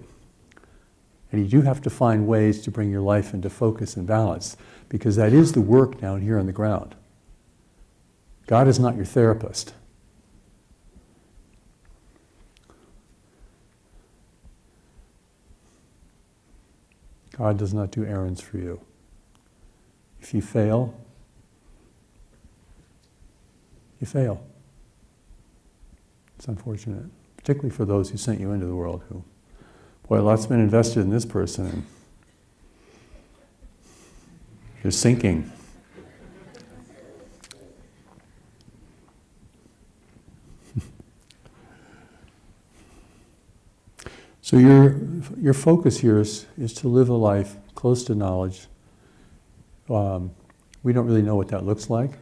And you do have to find ways to bring your life into focus and balance, because that is the work down here on the ground. God is not your therapist. God does not do errands for you. If you fail, you fail. It's unfortunate, particularly for those who sent you into the world, who, boy, lots been invested in this person, and they're sinking. So your focus here is to live a life close to knowledge. We don't really know what that looks like,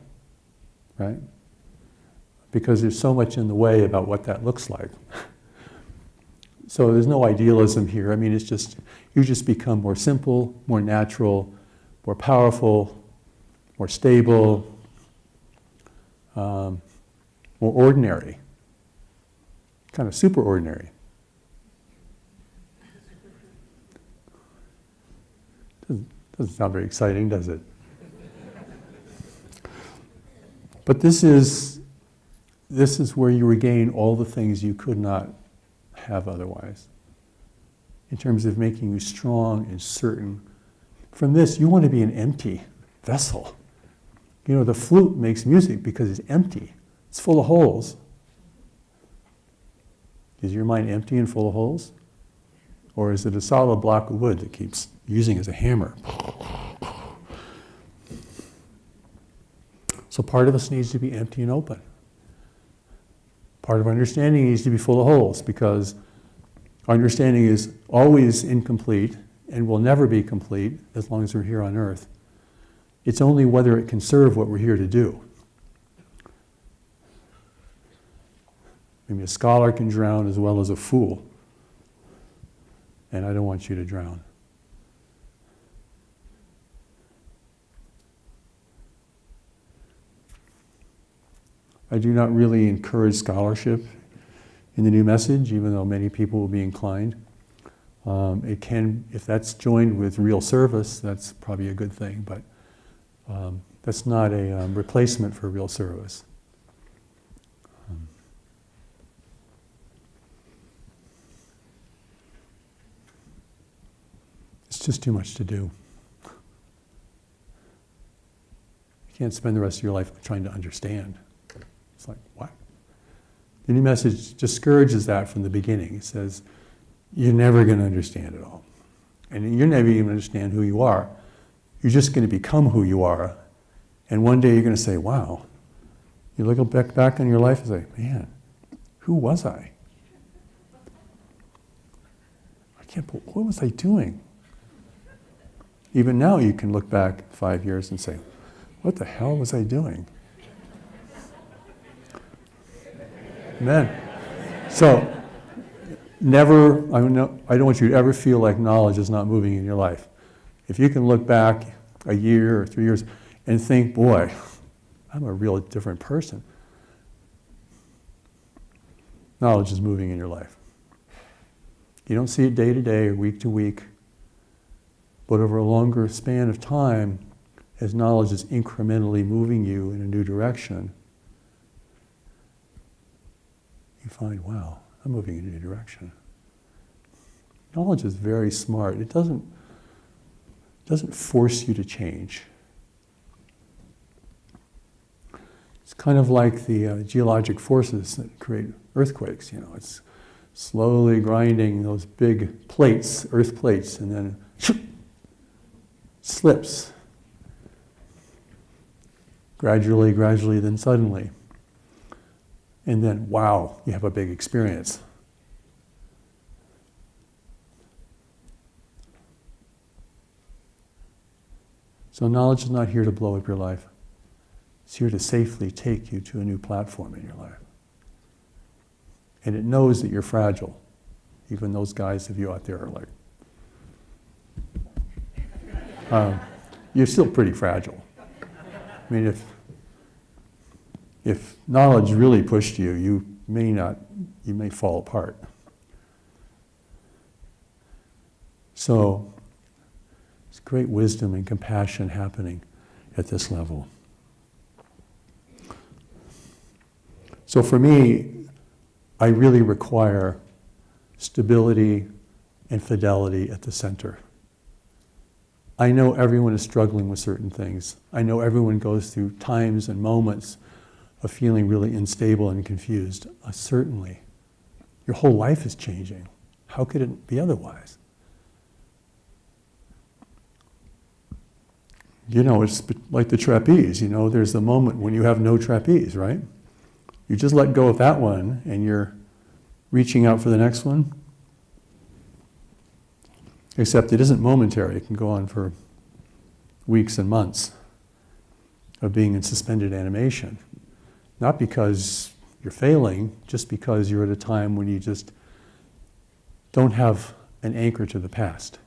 right? Because there's so much in the way about what that looks like. So there's no idealism here. I mean, it's just, you just become more simple, more natural, more powerful, more stable, more ordinary, kind of super ordinary. Doesn't sound very exciting, does it? But this is this is where you regain all the things you could not have otherwise, in terms of making you strong and certain. From this, you want to be an empty vessel. You know, the flute makes music because it's empty. It's full of holes. Is your mind empty and full of holes? Or is it a solid block of wood that keeps using as a hammer? So part of us needs to be empty and open. Part of our understanding needs to be full of holes, because our understanding is always incomplete and will never be complete as long as we're here on earth. It's only whether it can serve what we're here to do. Maybe a scholar can drown as well as a fool, and I don't want you to drown. I do not really encourage scholarship in the new message, even though many people will be inclined. It can, if that's joined with real service, that's probably a good thing, but that's not a replacement for real service. It's just too much to do. You can't spend the rest of your life trying to understand. It's like, what? The new message discourages that from the beginning. It says, you're never going to understand it all. And you're never even going to understand who you are. You're just going to become who you are. And one day you're going to say, wow. You look back on your life and say, man, who was I? What was I doing? Even now you can look back 5 years and say, what the hell was I doing? Amen. So, I don't want you to ever feel like knowledge is not moving in your life. If you can look back a year or 3 years and think, boy, I'm a real different person. Knowledge is moving in your life. You don't see it day to day or week to week, but over a longer span of time, as knowledge is incrementally moving you in a new direction, you find, wow, I'm moving in a new direction. Knowledge is very smart. It doesn't force you to change. It's kind of like the geologic forces that create earthquakes. You know, it's slowly grinding those big plates, earth plates, and then slips. Gradually, then suddenly. And then, wow, you have a big experience. So knowledge is not here to blow up your life. It's here to safely take you to a new platform in your life. And it knows that you're fragile. Even those guys of you out there are like, you're still pretty fragile. I mean, if knowledge really pushed you, you may fall apart. So, there's great wisdom and compassion happening at this level. So for me, I really require stability and fidelity at the center. I know everyone is struggling with certain things. I know everyone goes through times and moments of feeling really unstable and confused. Certainly. Your whole life is changing. How could it be otherwise? You know, it's like the trapeze. You know, there's a moment when you have no trapeze, right? You just let go of that one and you're reaching out for the next one. Except it isn't momentary. It can go on for weeks and months of being in suspended animation. Not because you're failing, just because you're at a time when you just don't have an anchor to the past.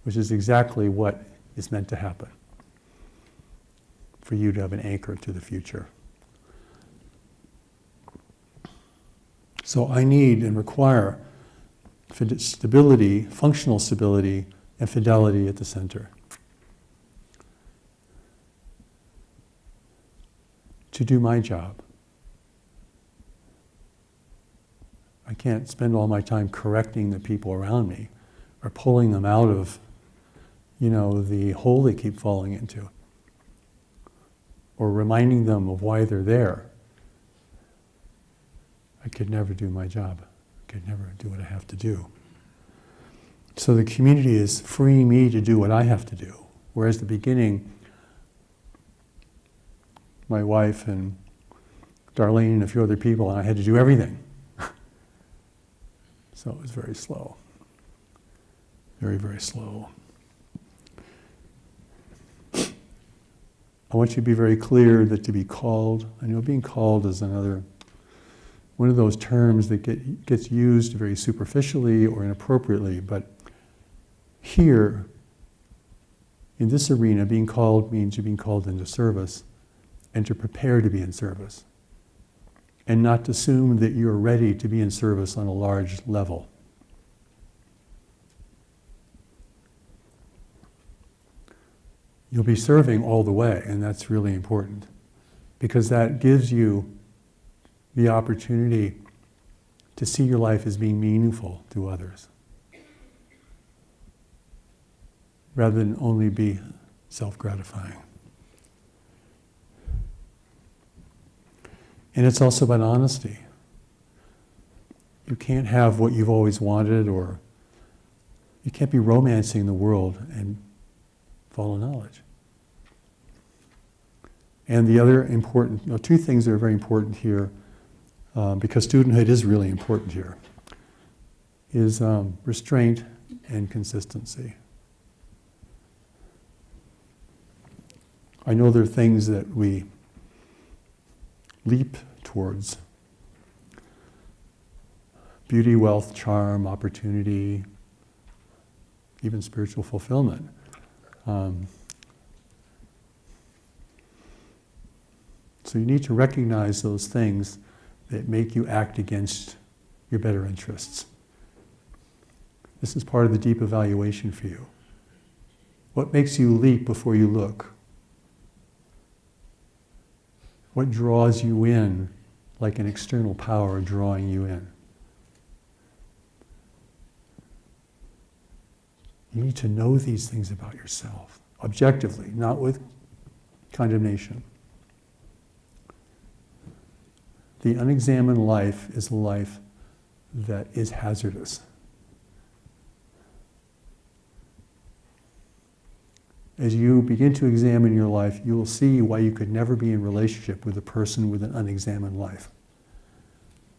Which is exactly what is meant to happen. For you to have an anchor to the future. So I need and require stability, functional stability, and fidelity at the center. to do my job. I can't spend all my time correcting the people around me or pulling them out of, the hole they keep falling into, or reminding them of why they're there. I could never do my job. I could never do what I have to do. So the community is freeing me to do what I have to do. Whereas at the beginning, my wife and Darlene and a few other people, and I had to do everything. So it was very slow. Very, very slow. I want you to be very clear that to be called, I know being called is one of those terms that gets used very superficially or inappropriately, but here, in this arena, being called means you're being called into service and to prepare to be in service, and not to assume that you're ready to be in service on a large level. You'll be serving all the way, and that's really important, because that gives you the opportunity to see your life as being meaningful to others, rather than only be self-gratifying. And it's also about honesty. You can't have what you've always wanted, or you can't be romancing the world and follow knowledge. And the other important, two things that are very important here, because studenthood is really important here, is restraint and consistency. I know there are things that we leap towards: beauty, wealth, charm, opportunity, even spiritual fulfillment. So you need to recognize those things that make you act against your better interests. This is part of the deep evaluation for you. What makes you leap before you look? What draws you in like an external power drawing you in? You need to know these things about yourself, objectively, not with condemnation. The unexamined life is a life that is hazardous. As you begin to examine your life, you will see why you could never be in relationship with a person with an unexamined life.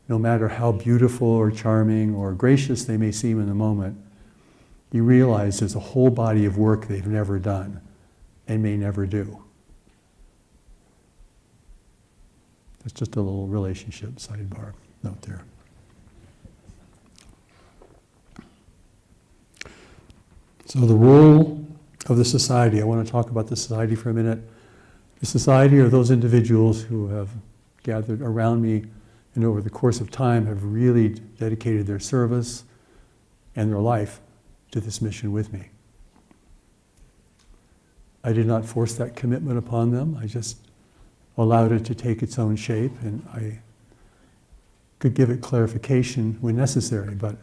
No matter how beautiful or charming or gracious they may seem in the moment, you realize there's a whole body of work they've never done and may never do. That's just a little relationship sidebar note there. So the role of the society, I want to talk about the society for a minute. The society are those individuals who have gathered around me and over the course of time have really dedicated their service and their life to this mission with me. I did not force that commitment upon them. I just allowed it to take its own shape, and I could give it clarification when necessary, but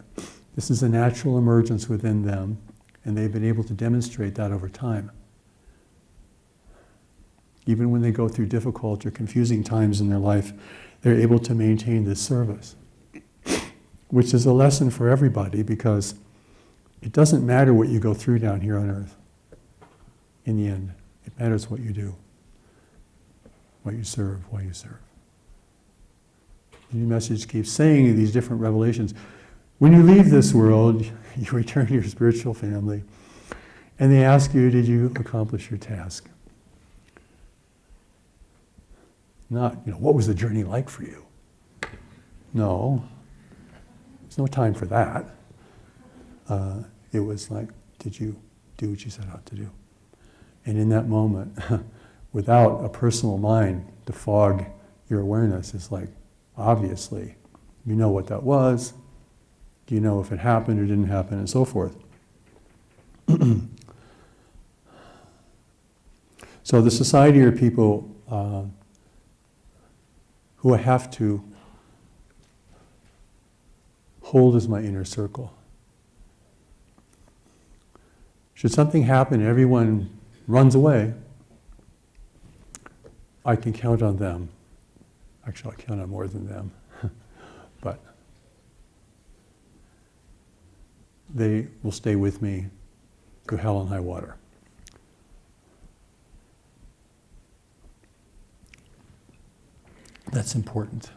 this is a natural emergence within them, and they've been able to demonstrate that over time. Even when they go through difficult or confusing times in their life, they're able to maintain this service, which is a lesson for everybody, because it doesn't matter what you go through down here on earth. In the end, it matters what you do, what you serve, why you serve. The new message keeps saying in these different revelations, when you leave this world, you return to your spiritual family, and they ask you, did you accomplish your task? Not, what was the journey like for you? No, there's no time for that. It was like, did you do what you set out to do? And in that moment, without a personal mind to fog your awareness, it's like, obviously, you know what that was, you know if it happened or didn't happen, and so forth. So the society are people who I have to hold as my inner circle. Should something happen and everyone runs away, I can count on them. Actually, I count on more than them. But they will stay with me through hell and high water. That's important.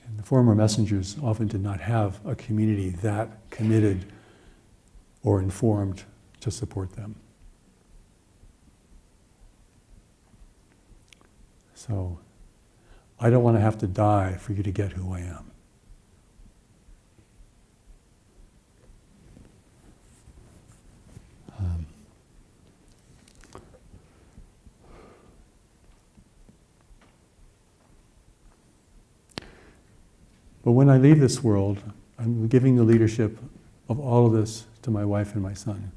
And the former messengers often did not have a community that committed or informed to support them. So, I don't want to have to die for you to get who I am. But when I leave this world, I'm giving the leadership of all of this to my wife and my son.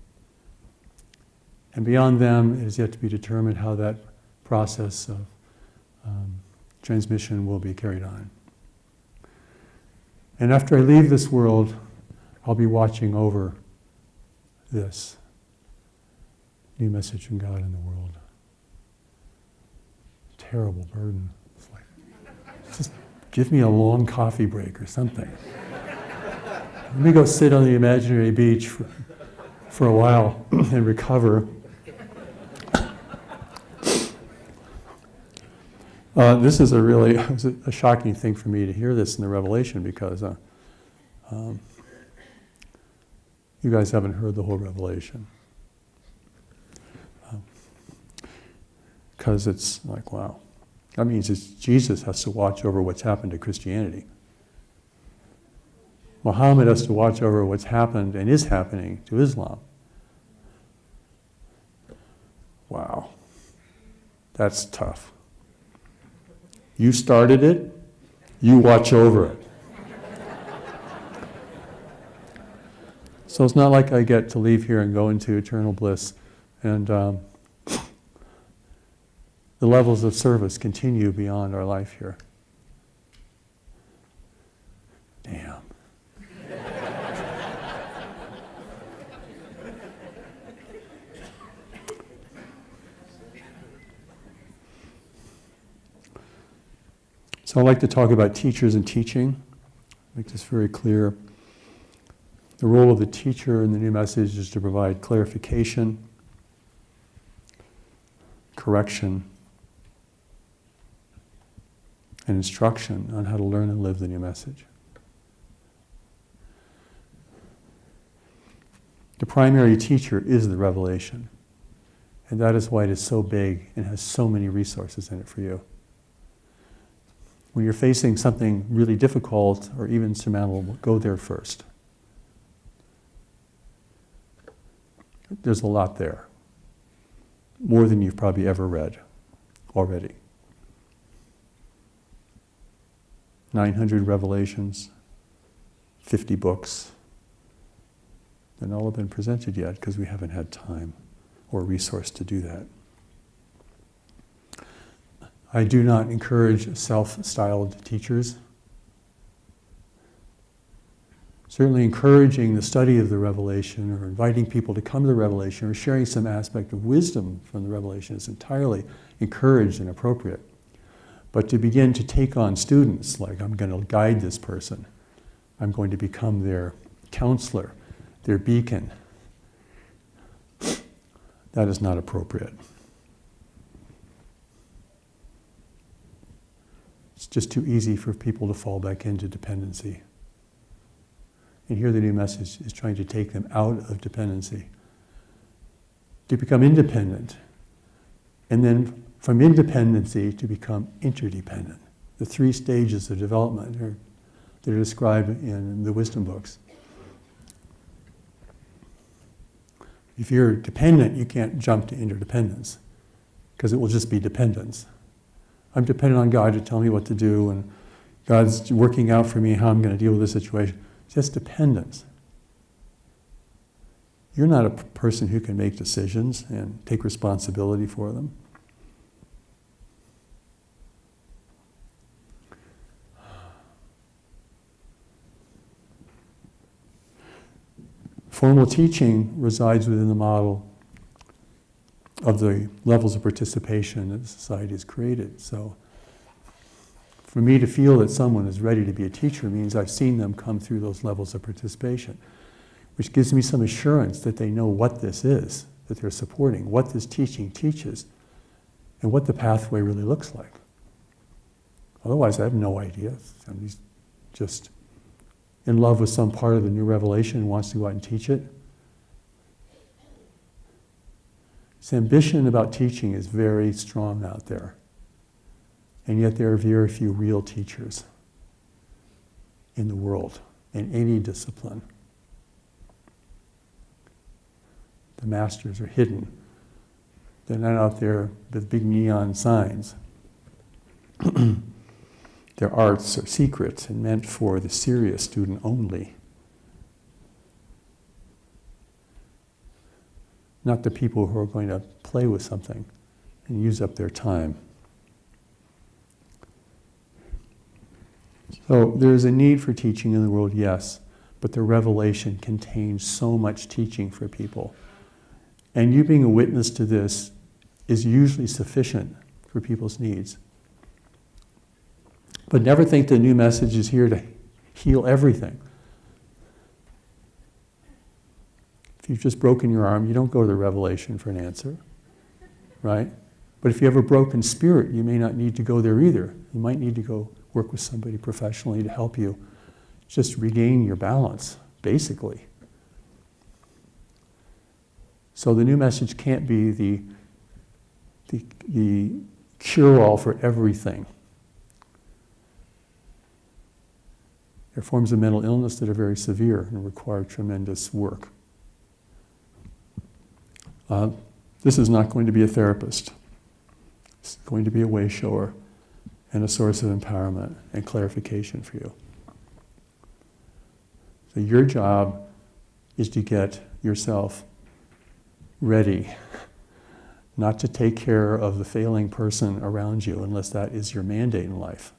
And beyond them, it is yet to be determined how that process of transmission will be carried on. And after I leave this world, I'll be watching over this new message from God in the world. Terrible burden. It's like, just give me a long coffee break or something. Let me go sit on the imaginary beach for a while and recover. This is a shocking thing for me to hear this in the Revelation, because you guys haven't heard the whole Revelation. Because it's like, wow. That means Jesus has to watch over what's happened to Christianity. Muhammad has to watch over what's happened and is happening to Islam. Wow. That's tough. You started it, you watch over it. So it's not like I get to leave here and go into eternal bliss, and the levels of service continue beyond our life here. Damn. So I'd like to talk about teachers and teaching. Make this very clear. The role of the teacher in the new message is to provide clarification, correction, and instruction on how to learn and live the new message. The primary teacher is the revelation, and that is why it is so big and has so many resources in it for you. When you're facing something really difficult or even surmountable, go there first. There's a lot there. More than you've probably ever read already. 900 revelations, 50 books. They're not all been presented yet because we haven't had time or resource to do that. I do not encourage self-styled teachers. Certainly encouraging the study of the revelation or inviting people to come to the revelation or sharing some aspect of wisdom from the revelation is entirely encouraged and appropriate. But to begin to take on students, like I'm going to guide this person, I'm going to become their counselor, their beacon, that is not appropriate. It's just too easy for people to fall back into dependency. And here the new message is trying to take them out of dependency, to become independent, and then from independency to become interdependent. The 3 stages of development that are described in the wisdom books. If you're dependent, you can't jump to interdependence, because it will just be dependence. I'm dependent on God to tell me what to do, and God's working out for me how I'm going to deal with this situation. It's just dependence. You're not a person who can make decisions and take responsibility for them. Formal teaching resides within the model of the levels of participation that the society has created. So for me to feel that someone is ready to be a teacher means I've seen them come through those levels of participation, which gives me some assurance that they know what this is that they're supporting, what this teaching teaches, and what the pathway really looks like. Otherwise, I have no idea. Somebody's just in love with some part of the new revelation and wants to go out and teach it. This ambition about teaching is very strong out there. And yet there are very few real teachers in the world, in any discipline. The masters are hidden. They're not out there with big neon signs. Their arts are secret and meant for the serious student only. Not the people who are going to play with something and use up their time. So there's a need for teaching in the world, yes, but the revelation contains so much teaching for people. And you being a witness to this is usually sufficient for people's needs. But never think the new message is here to heal everything. If you've just broken your arm, you don't go to the revelation for an answer, right? But if you have a broken spirit, you may not need to go there either. You might need to go work with somebody professionally to help you just regain your balance, basically. So the new message can't be the cure-all for everything. There are forms of mental illness that are very severe and require tremendous work. This is not going to be a therapist. It's going to be a way shower and a source of empowerment and clarification for you. So your job is to get yourself ready, not to take care of the failing person around you unless that is your mandate in life.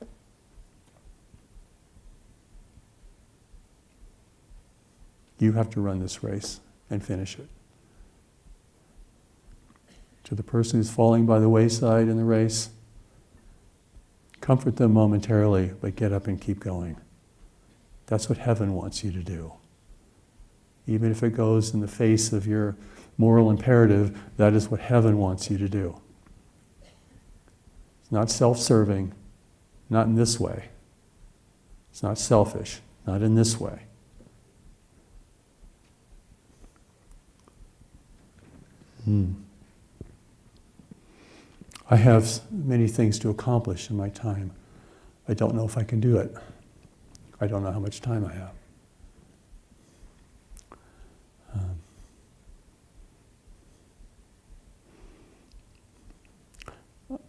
You have to run this race and finish it. To the person who's falling by the wayside in the race, comfort them momentarily, but get up and keep going. That's what heaven wants you to do. Even if it goes in the face of your moral imperative, that is what heaven wants you to do. It's not self-serving, not in this way. It's not selfish, not in this way. I have many things to accomplish in my time. I don't know if I can do it. I don't know how much time I have.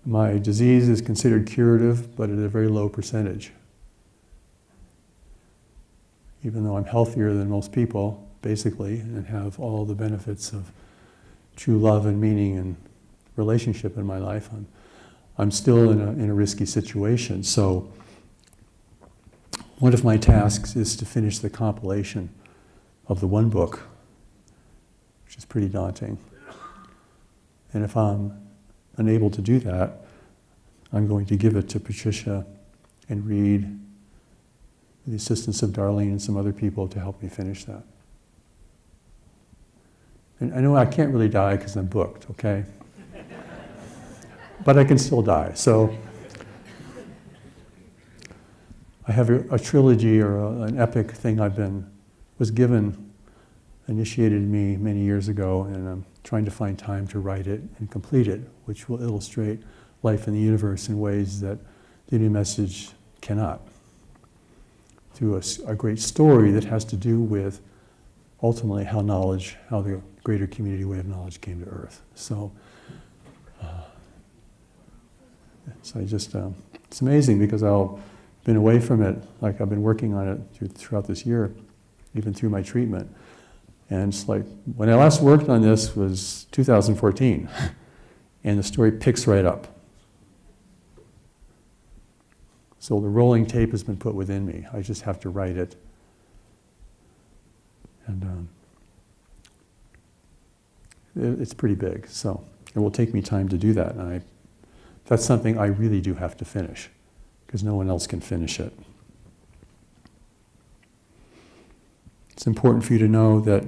My disease is considered curative, but at a very low percentage. Even though I'm healthier than most people, basically, and have all the benefits of true love and meaning and relationship in my life, I'm still in a risky situation. So one of my tasks is to finish the compilation of the one book, which is pretty daunting. And if I'm unable to do that, I'm going to give it to Patricia and Reed, with the assistance of Darlene and some other people to help me finish that. And I know I can't really die because I'm booked, okay? But I can still die. So I have a trilogy or an epic thing was given, initiated me many years ago, and I'm trying to find time to write it and complete it, which will illustrate life in the universe in ways that the new message cannot. Through a great story that has to do with ultimately how the greater community way of knowledge came to Earth. So it's amazing because I've been away from it, like I've been working on it throughout this year, even through my treatment, And it's like, when I last worked on this was 2014, and the story picks right up. So the rolling tape has been put within me. I just have to write it. And it's pretty big, so it will take me time to do that. And that's something I really do have to finish, because no one else can finish it. It's important for you to know that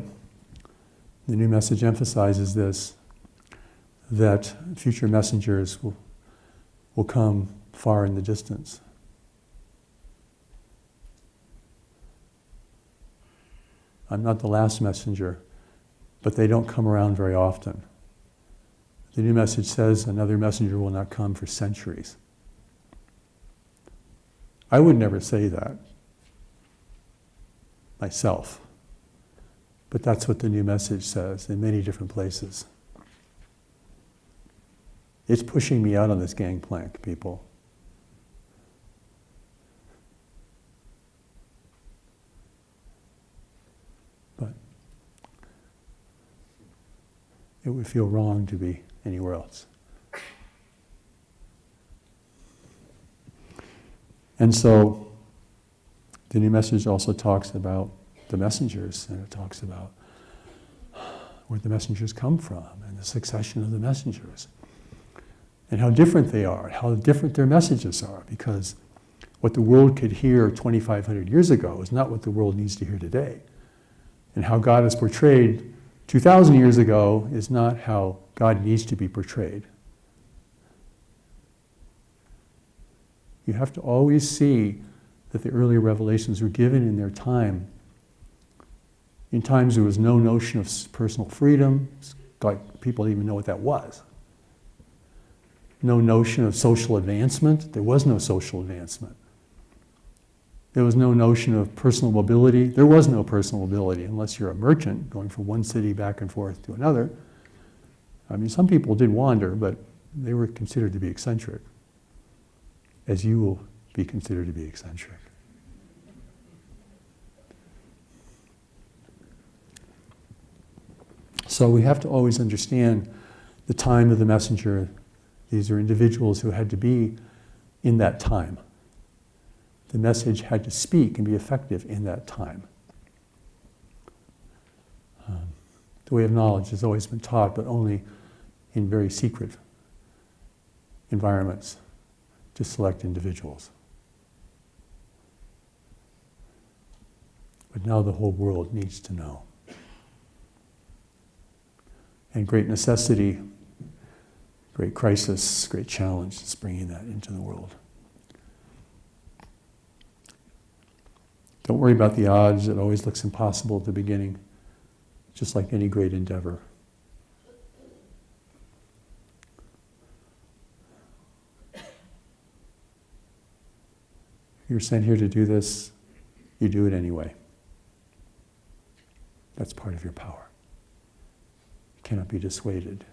the new message emphasizes this, that future messengers will come far in the distance. I'm not the last messenger, but they don't come around very often. The new message says another messenger will not come for centuries. I would never say that myself, but that's what the new message says in many different places. It's pushing me out on this gangplank, people. But it would feel wrong to be anywhere else. And so the new message also talks about the messengers, and it talks about where the messengers come from and the succession of the messengers and how different they are, how different their messages are, because what the world could hear 2,500 years ago is not what the world needs to hear today. And how God is portrayed 2,000 years ago is not how God needs to be portrayed. You have to always see that the earlier revelations were given in their time. In times there was no notion of personal freedom, like people didn't even know what that was. No notion of social advancement, there was no social advancement. There was no notion of personal mobility, there was no personal mobility unless you're a merchant going from one city back and forth to another. I mean, some people did wander, but they were considered to be eccentric, as you will be considered to be eccentric. So we have to always understand the time of the messenger. These are individuals who had to be in that time. The message had to speak and be effective in that time. The way of knowledge has always been taught, but only in very secret environments to select individuals. But now the whole world needs to know. And great necessity, great crisis, great challenge is bringing that into the world. Don't worry about the odds. It always looks impossible at the beginning, just like any great endeavor. You're sent here to do this, you do it anyway. That's part of your power. You cannot be dissuaded,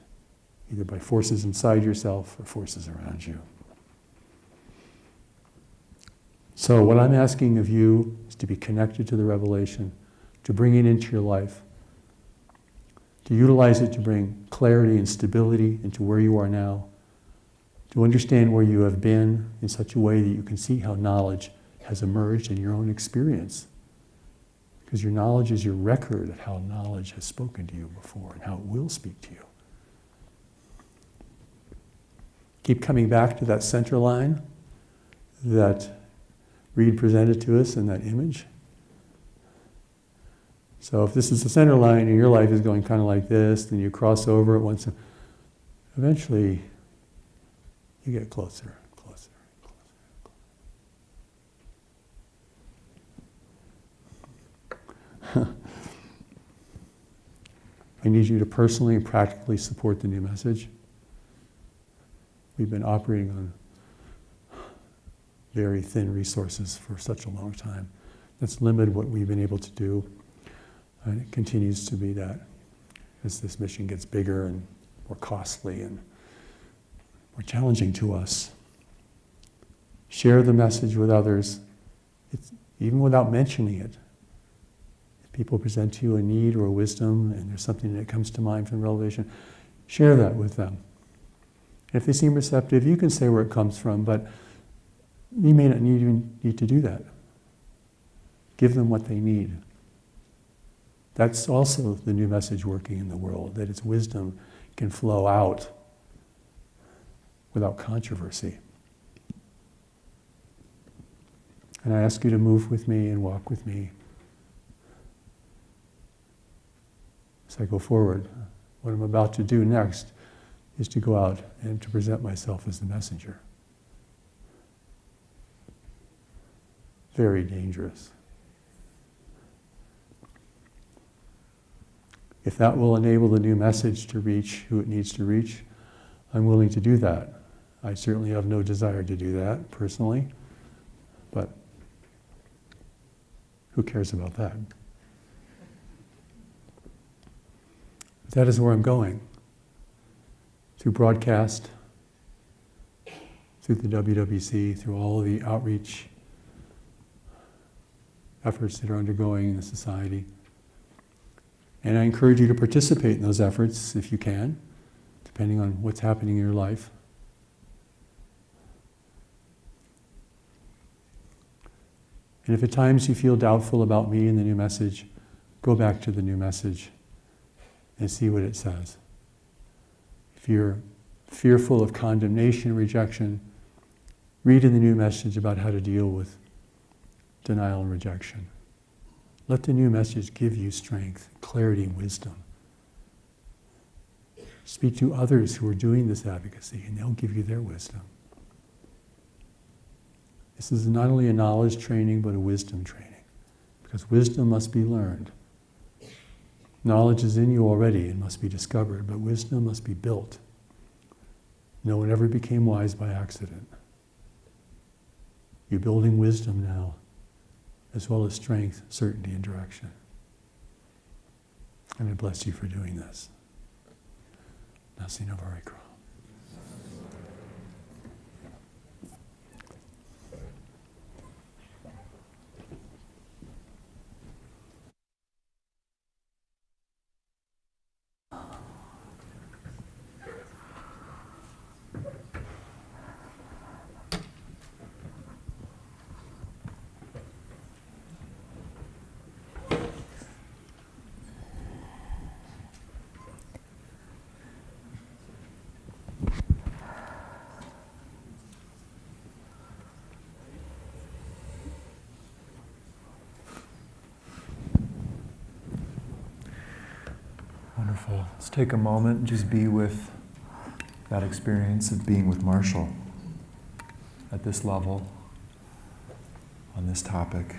either by forces inside yourself or forces around you. So what I'm asking of you is to be connected to the revelation, to bring it into your life, to utilize it to bring clarity and stability into where you are now, to understand where you have been in such a way that you can see how knowledge has emerged in your own experience. Because your knowledge is your record of how knowledge has spoken to you before and how it will speak to you. Keep coming back to that center line that Reed presented to us in that image. So if this is the center line and your life is going kind of like this, then you cross over it once. Eventually, you get closer, closer, closer. I need you to personally and practically support the new message. We've been operating on very thin resources for such a long time. That's limited what we've been able to do, and it continues to be that as this mission gets bigger and more costly and more challenging to us. Share the message with others, even without mentioning it. People present to you a need or a wisdom, and there's something that comes to mind from revelation, share that with them. If they seem receptive, you can say where it comes from, but you may not even need to do that. Give them what they need. That's also the new message working in the world, that its wisdom can flow out without controversy. And I ask you to move with me and walk with me as I go forward. What I'm about to do next is to go out and to present myself as the messenger. Very dangerous. If that will enable the new message to reach who it needs to reach, I'm willing to do that. I certainly have no desire to do that personally, but who cares about that? That is where I'm going. Through broadcast, through the WWC, through all of the outreach efforts that are undergoing in the society. And I encourage you to participate in those efforts if you can, depending on what's happening in your life. And if at times you feel doubtful about me and the new message, go back to the new message and see what it says. If you're fearful of condemnation and rejection, read in the new message about how to deal with denial and rejection. Let the new message give you strength, clarity, and wisdom. Speak to others who are doing this advocacy, and they'll give you their wisdom. This is not only a knowledge training, but a wisdom training, because wisdom must be learned. Knowledge is in you already and must be discovered, but wisdom must be built. No one ever became wise by accident. You're building wisdom now, as well as strength, certainty, and direction. And I bless you for doing this. Nasina Varikra. Wonderful. Let's take a moment and just be with that experience of being with Marshall at this level, on this topic.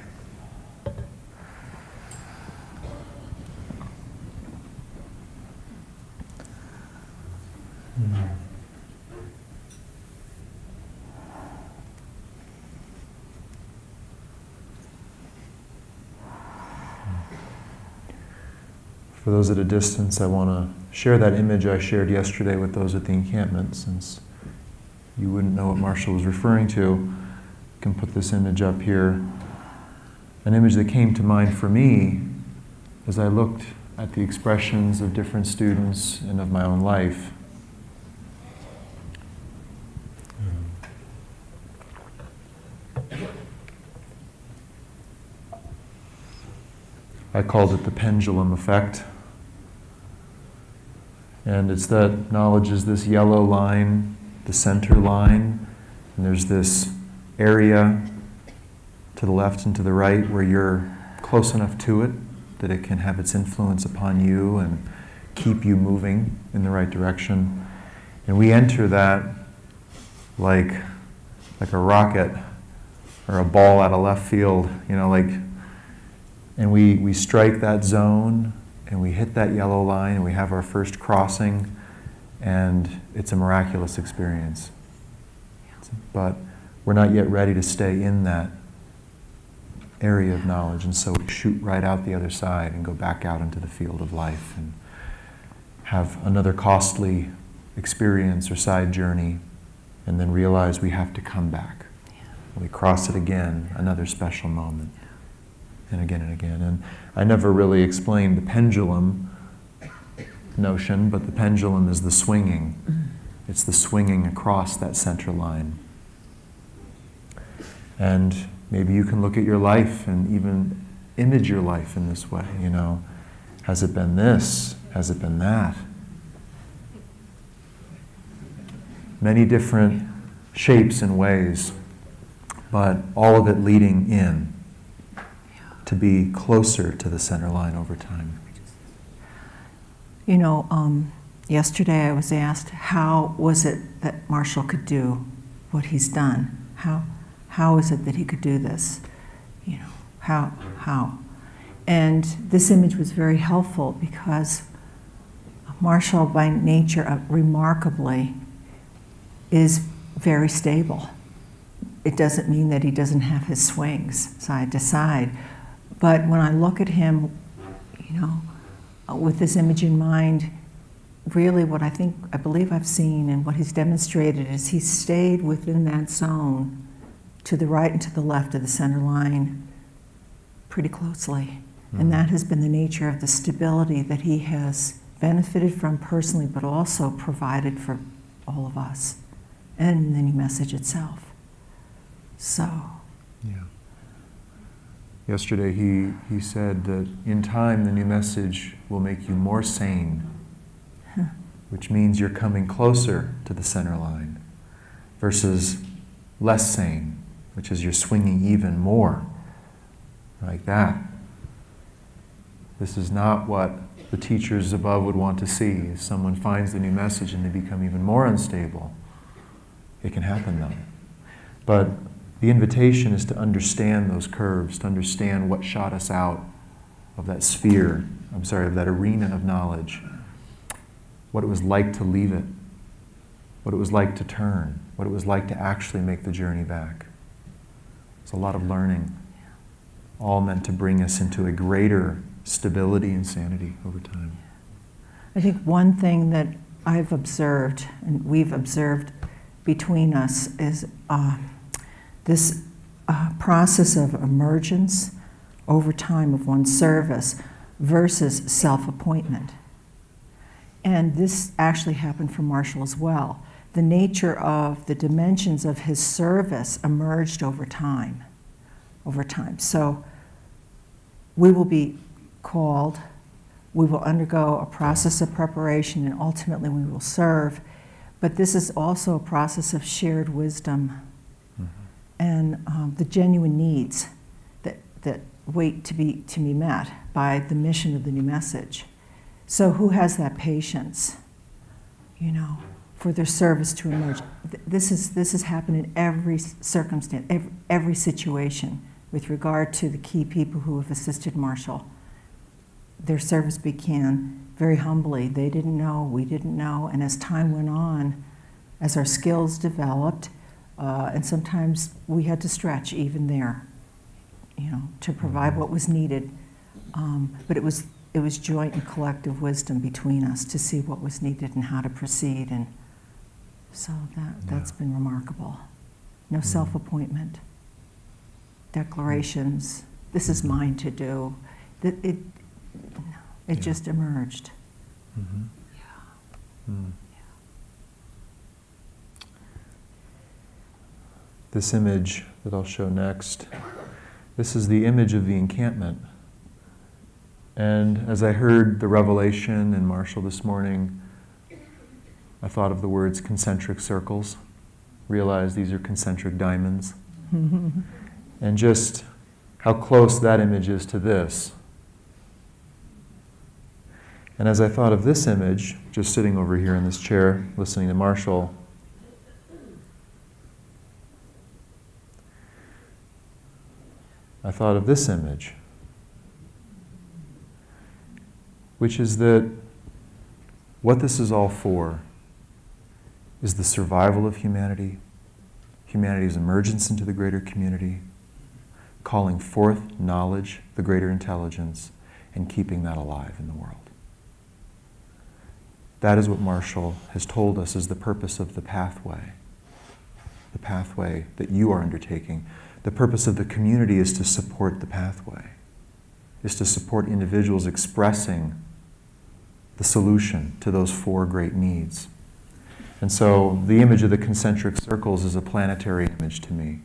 For those at a distance, I want to share that image I shared yesterday with those at the encampment, since you wouldn't know what Marshall was referring to. I can put this image up here. An image that came to mind for me as I looked at the expressions of different students and of my own life. I called it the pendulum effect. And it's that knowledge is this yellow line, the center line, and there's this area to the left and to the right where you're close enough to it that it can have its influence upon you and keep you moving in the right direction. And we enter that like a rocket or a ball out of left field, and we strike that zone and we hit that yellow line and we have our first crossing, and it's a miraculous experience. But we're not yet ready to stay in that area of knowledge, and so we shoot right out the other side and go back out into the field of life and have another costly experience or side journey, and then realize we have to come back. We cross it again, another special moment. and again and again. And I never really explained the pendulum notion, but the pendulum is the swinging. It's the swinging across that center line. And maybe you can look at your life and even image your life in this way, you know. Has it been this? Has it been that? Many different shapes and ways, but all of it leading in to be closer to the center line over time. You know, yesterday I was asked, how was it that Marshall could do what he's done? How is it that he could do this? You know, how? And this image was very helpful because Marshall, by nature, remarkably, is very stable. It doesn't mean that he doesn't have his swings side to side, but when I look at him, you know, with this image in mind, really what I believe I've seen and what he's demonstrated is he's stayed within that zone to the right and to the left of the center line pretty closely. Mm-hmm. And that has been the nature of the stability that he has benefited from personally, but also provided for all of us and the new message itself. So. Yeah. Yesterday he said that in time the new message will make you more sane, which means you're coming closer to the center line, versus less sane, which is you're swinging even more, like that. This is not what the teachers above would want to see. If someone finds the new message and they become even more unstable, it can happen though. But the invitation is to understand those curves, to understand what shot us out of that sphere, of that arena of knowledge, what it was like to leave it, what it was like to turn, what it was like to actually make the journey back. It's a lot of learning, all meant to bring us into a greater stability and sanity over time. I think one thing that I've observed, and we've observed between us, is this process of emergence over time of one's service versus self-appointment. And this actually happened for Marshall as well. The nature of the dimensions of his service emerged over time. So we will be called, we will undergo a process of preparation, and ultimately we will serve. But this is also a process of shared wisdom and the genuine needs that wait to be met by the mission of the new message. So who has that patience, you know, for their service to emerge? This has happened in every circumstance, every situation with regard to the key people who have assisted Marshall. Their service began very humbly. They didn't know, we didn't know, and as time went on, as our skills developed, and sometimes we had to stretch even there, you know, to provide what was needed. But it was joint and collective wisdom between us to see what was needed and how to proceed, and so that's been remarkable. No self-appointment, declarations. This is mine to do. It just emerged. Mm-hmm. Yeah. Mm. This image that I'll show next, this is the image of the encampment. And as I heard the revelation in Marshall this morning, I thought of the words concentric circles, realized these are concentric diamonds, and just how close that image is to this. And as I thought of this image, just sitting over here in this chair, listening to Marshall, I thought of this image, which is that what this is all for is the survival of humanity, humanity's emergence into the greater community, calling forth knowledge, the greater intelligence, and keeping that alive in the world. That is what Marshall has told us is the purpose of the pathway that you are undertaking. The purpose of the community is to support the pathway. is to support individuals expressing the solution to those four great needs. And so the image of the concentric circles is a planetary image to me.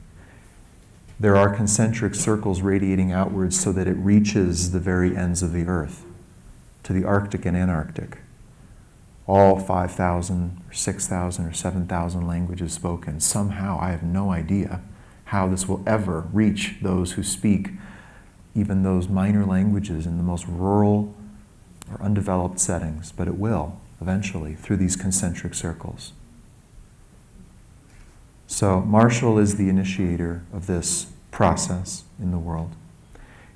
There are concentric circles radiating outwards so that it reaches the very ends of the earth, to the Arctic and Antarctic. All 5,000 or 6,000 or 7,000 languages spoken. Somehow, I have no idea how this will ever reach those who speak even those minor languages in the most rural or undeveloped settings, but it will eventually through these concentric circles. So Marshall is the initiator of this process in the world,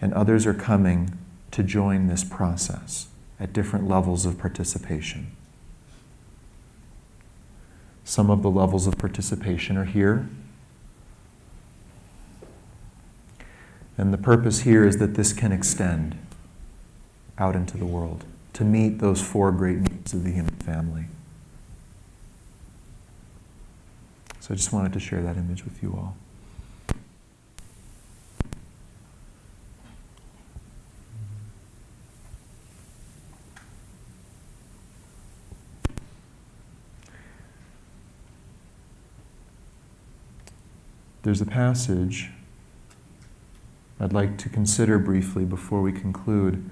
and others are coming to join this process at different levels of participation. Some of the levels of participation are here, and the purpose here is that this can extend out into the world to meet those four great needs of the human family. So I just wanted to share that image with you all. There's a passage I'd like to consider briefly before we conclude,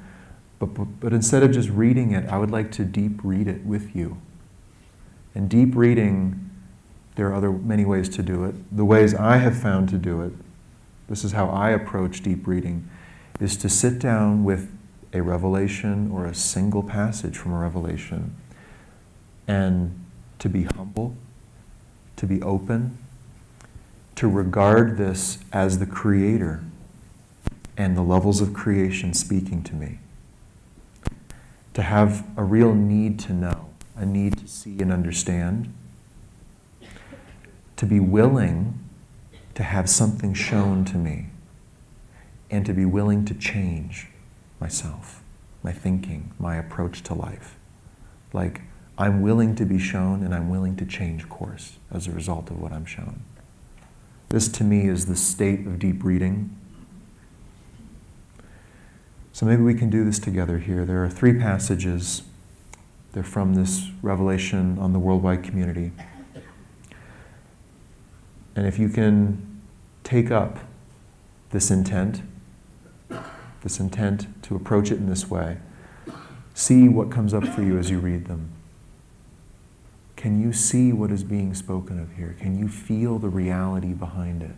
but instead of just reading it, I would like to deep read it with you. And deep reading, there are many ways to do it. The ways I have found to do it, this is how I approach deep reading, is to sit down with a revelation or a single passage from a revelation and to be humble, to be open, to regard this as the Creator and the levels of creation speaking to me. To have a real need to know, a need to see and understand. To be willing to have something shown to me. And to be willing to change myself, my thinking, my approach to life. Like, I'm willing to be shown and I'm willing to change course as a result of what I'm shown. This to me is the state of deep reading. So maybe we can do this together here. There are 3 passages. They're from this revelation on the worldwide community. And if you can take up this intent to approach it in this way, see what comes up for you as you read them. Can you see what is being spoken of here? Can you feel the reality behind it?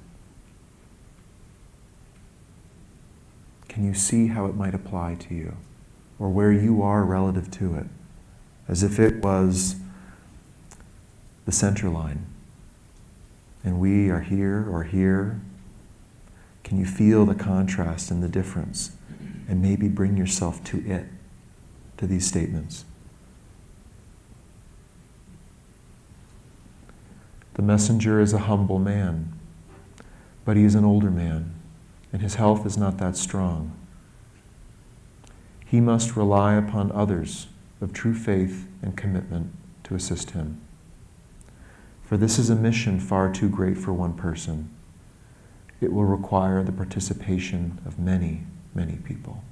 Can you see how it might apply to you, or where you are relative to it, as if it was the center line, and we are here or here? Can you feel the contrast and the difference, and maybe bring yourself to it, to these statements? The messenger is a humble man, but he is an older man, and his health is not that strong. He must rely upon others of true faith and commitment to assist him. For this is a mission far too great for one person. It will require the participation of many, many people.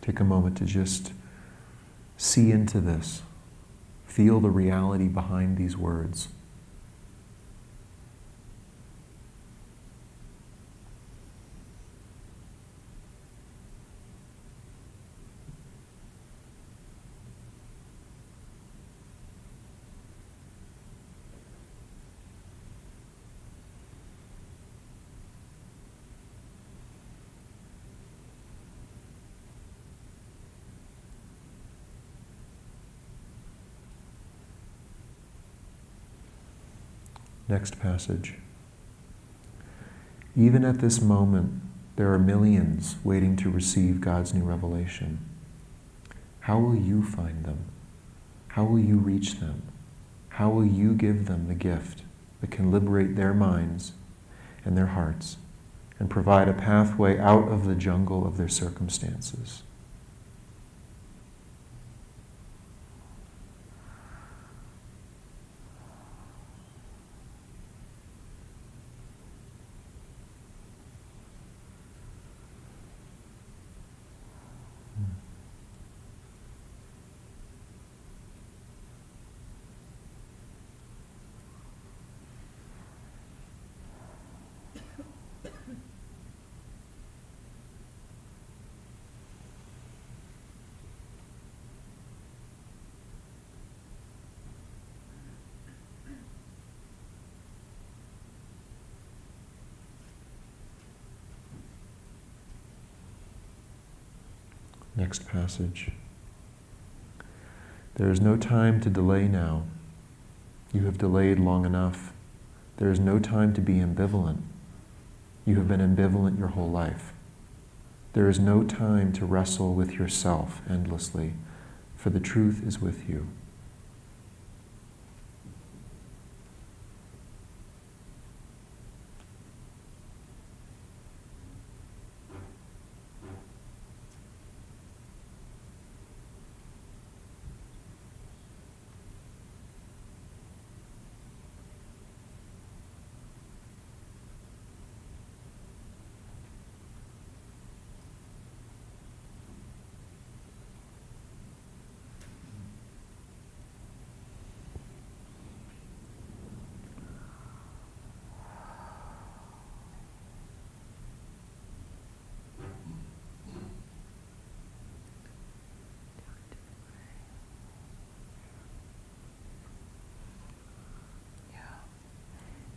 Take a moment to just see into this. Feel the reality behind these words. Next passage. Even at this moment, there are millions waiting to receive God's new revelation. How will you find them? How will you reach them? How will you give them the gift that can liberate their minds and their hearts and provide a pathway out of the jungle of their circumstances? Next passage. There is no time to delay now. You have delayed long enough. There is no time to be ambivalent. You have been ambivalent your whole life. There is no time to wrestle with yourself endlessly, for the truth is with you.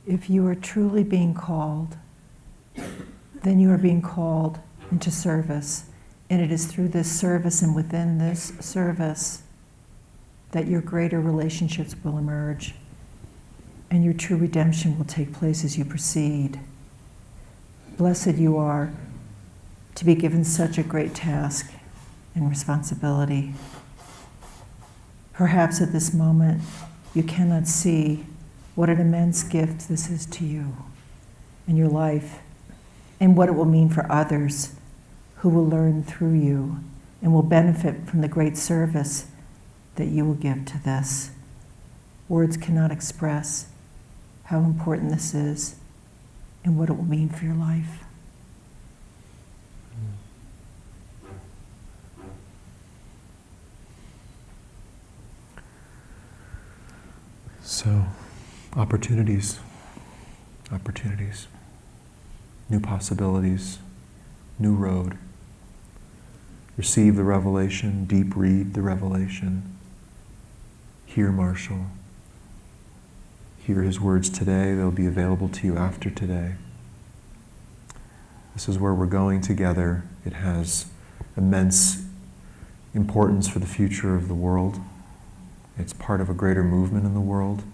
If you are truly being called, then you are being called into service. And it is through this service and within this service that your greater relationships will emerge and your true redemption will take place as you proceed. Blessed you are to be given such a great task and responsibility. Perhaps at this moment you cannot see what an immense gift this is to you and your life, and what it will mean for others who will learn through you and will benefit from the great service that you will give to this. Words cannot express how important this is and what it will mean for your life. So, opportunities, new possibilities, new road. Receive the revelation, deep read the revelation. Hear Marshall. Hear his words today. They'll be available to you after today. This is where we're going together. It has immense importance for the future of the world. It's part of a greater movement in the world,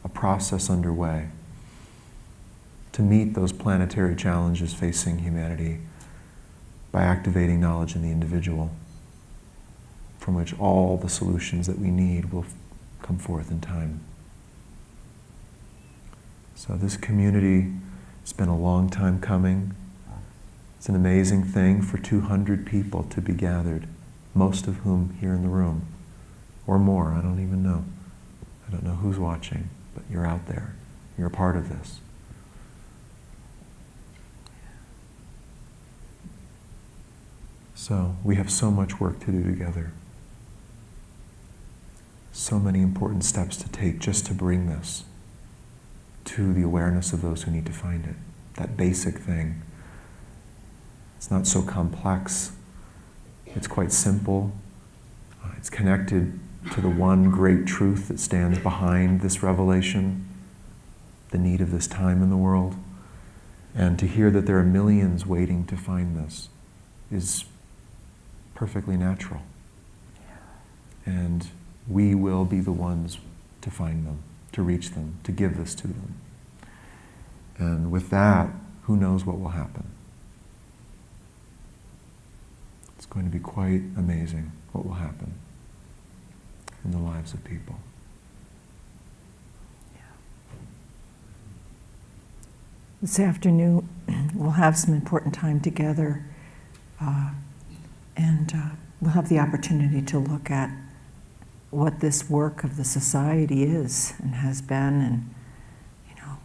a process underway to meet those planetary challenges facing humanity by activating knowledge in the individual, from which all the solutions that we need will come forth in time. So this community, it's been a long time coming. It's an amazing thing for 200 people to be gathered, most of whom here in the room, or more, I don't even know. I don't know who's watching, but you're out there. You're a part of this. So we have so much work to do together. So many important steps to take just to bring this to the awareness of those who need to find it. That basic thing. It's not so complex. It's quite simple. It's connected to the one great truth that stands behind this revelation, the need of this time in the world. And to hear that there are millions waiting to find this is perfectly natural. And we will be the ones to find them, to reach them, to give this to them. And with that, who knows what will happen? It's going to be quite amazing what will happen in the lives of people. This afternoon, we'll have some important time together, and we'll have the opportunity to look at what this work of the society is and has been, and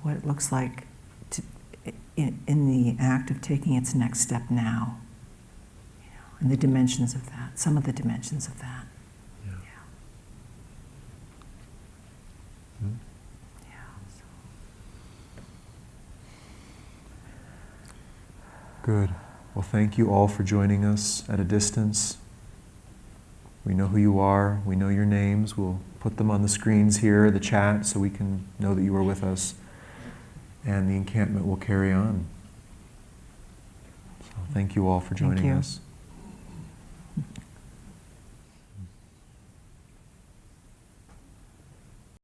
what it looks like in the act of taking its next step now, and the dimensions of that, some of the dimensions of that. Good. Well, thank you all for joining us at a distance. We know who you are. We know your names. We'll put them on the screens here, the chat, so we can know that you are with us. And the encampment will carry on. So thank you all for joining us.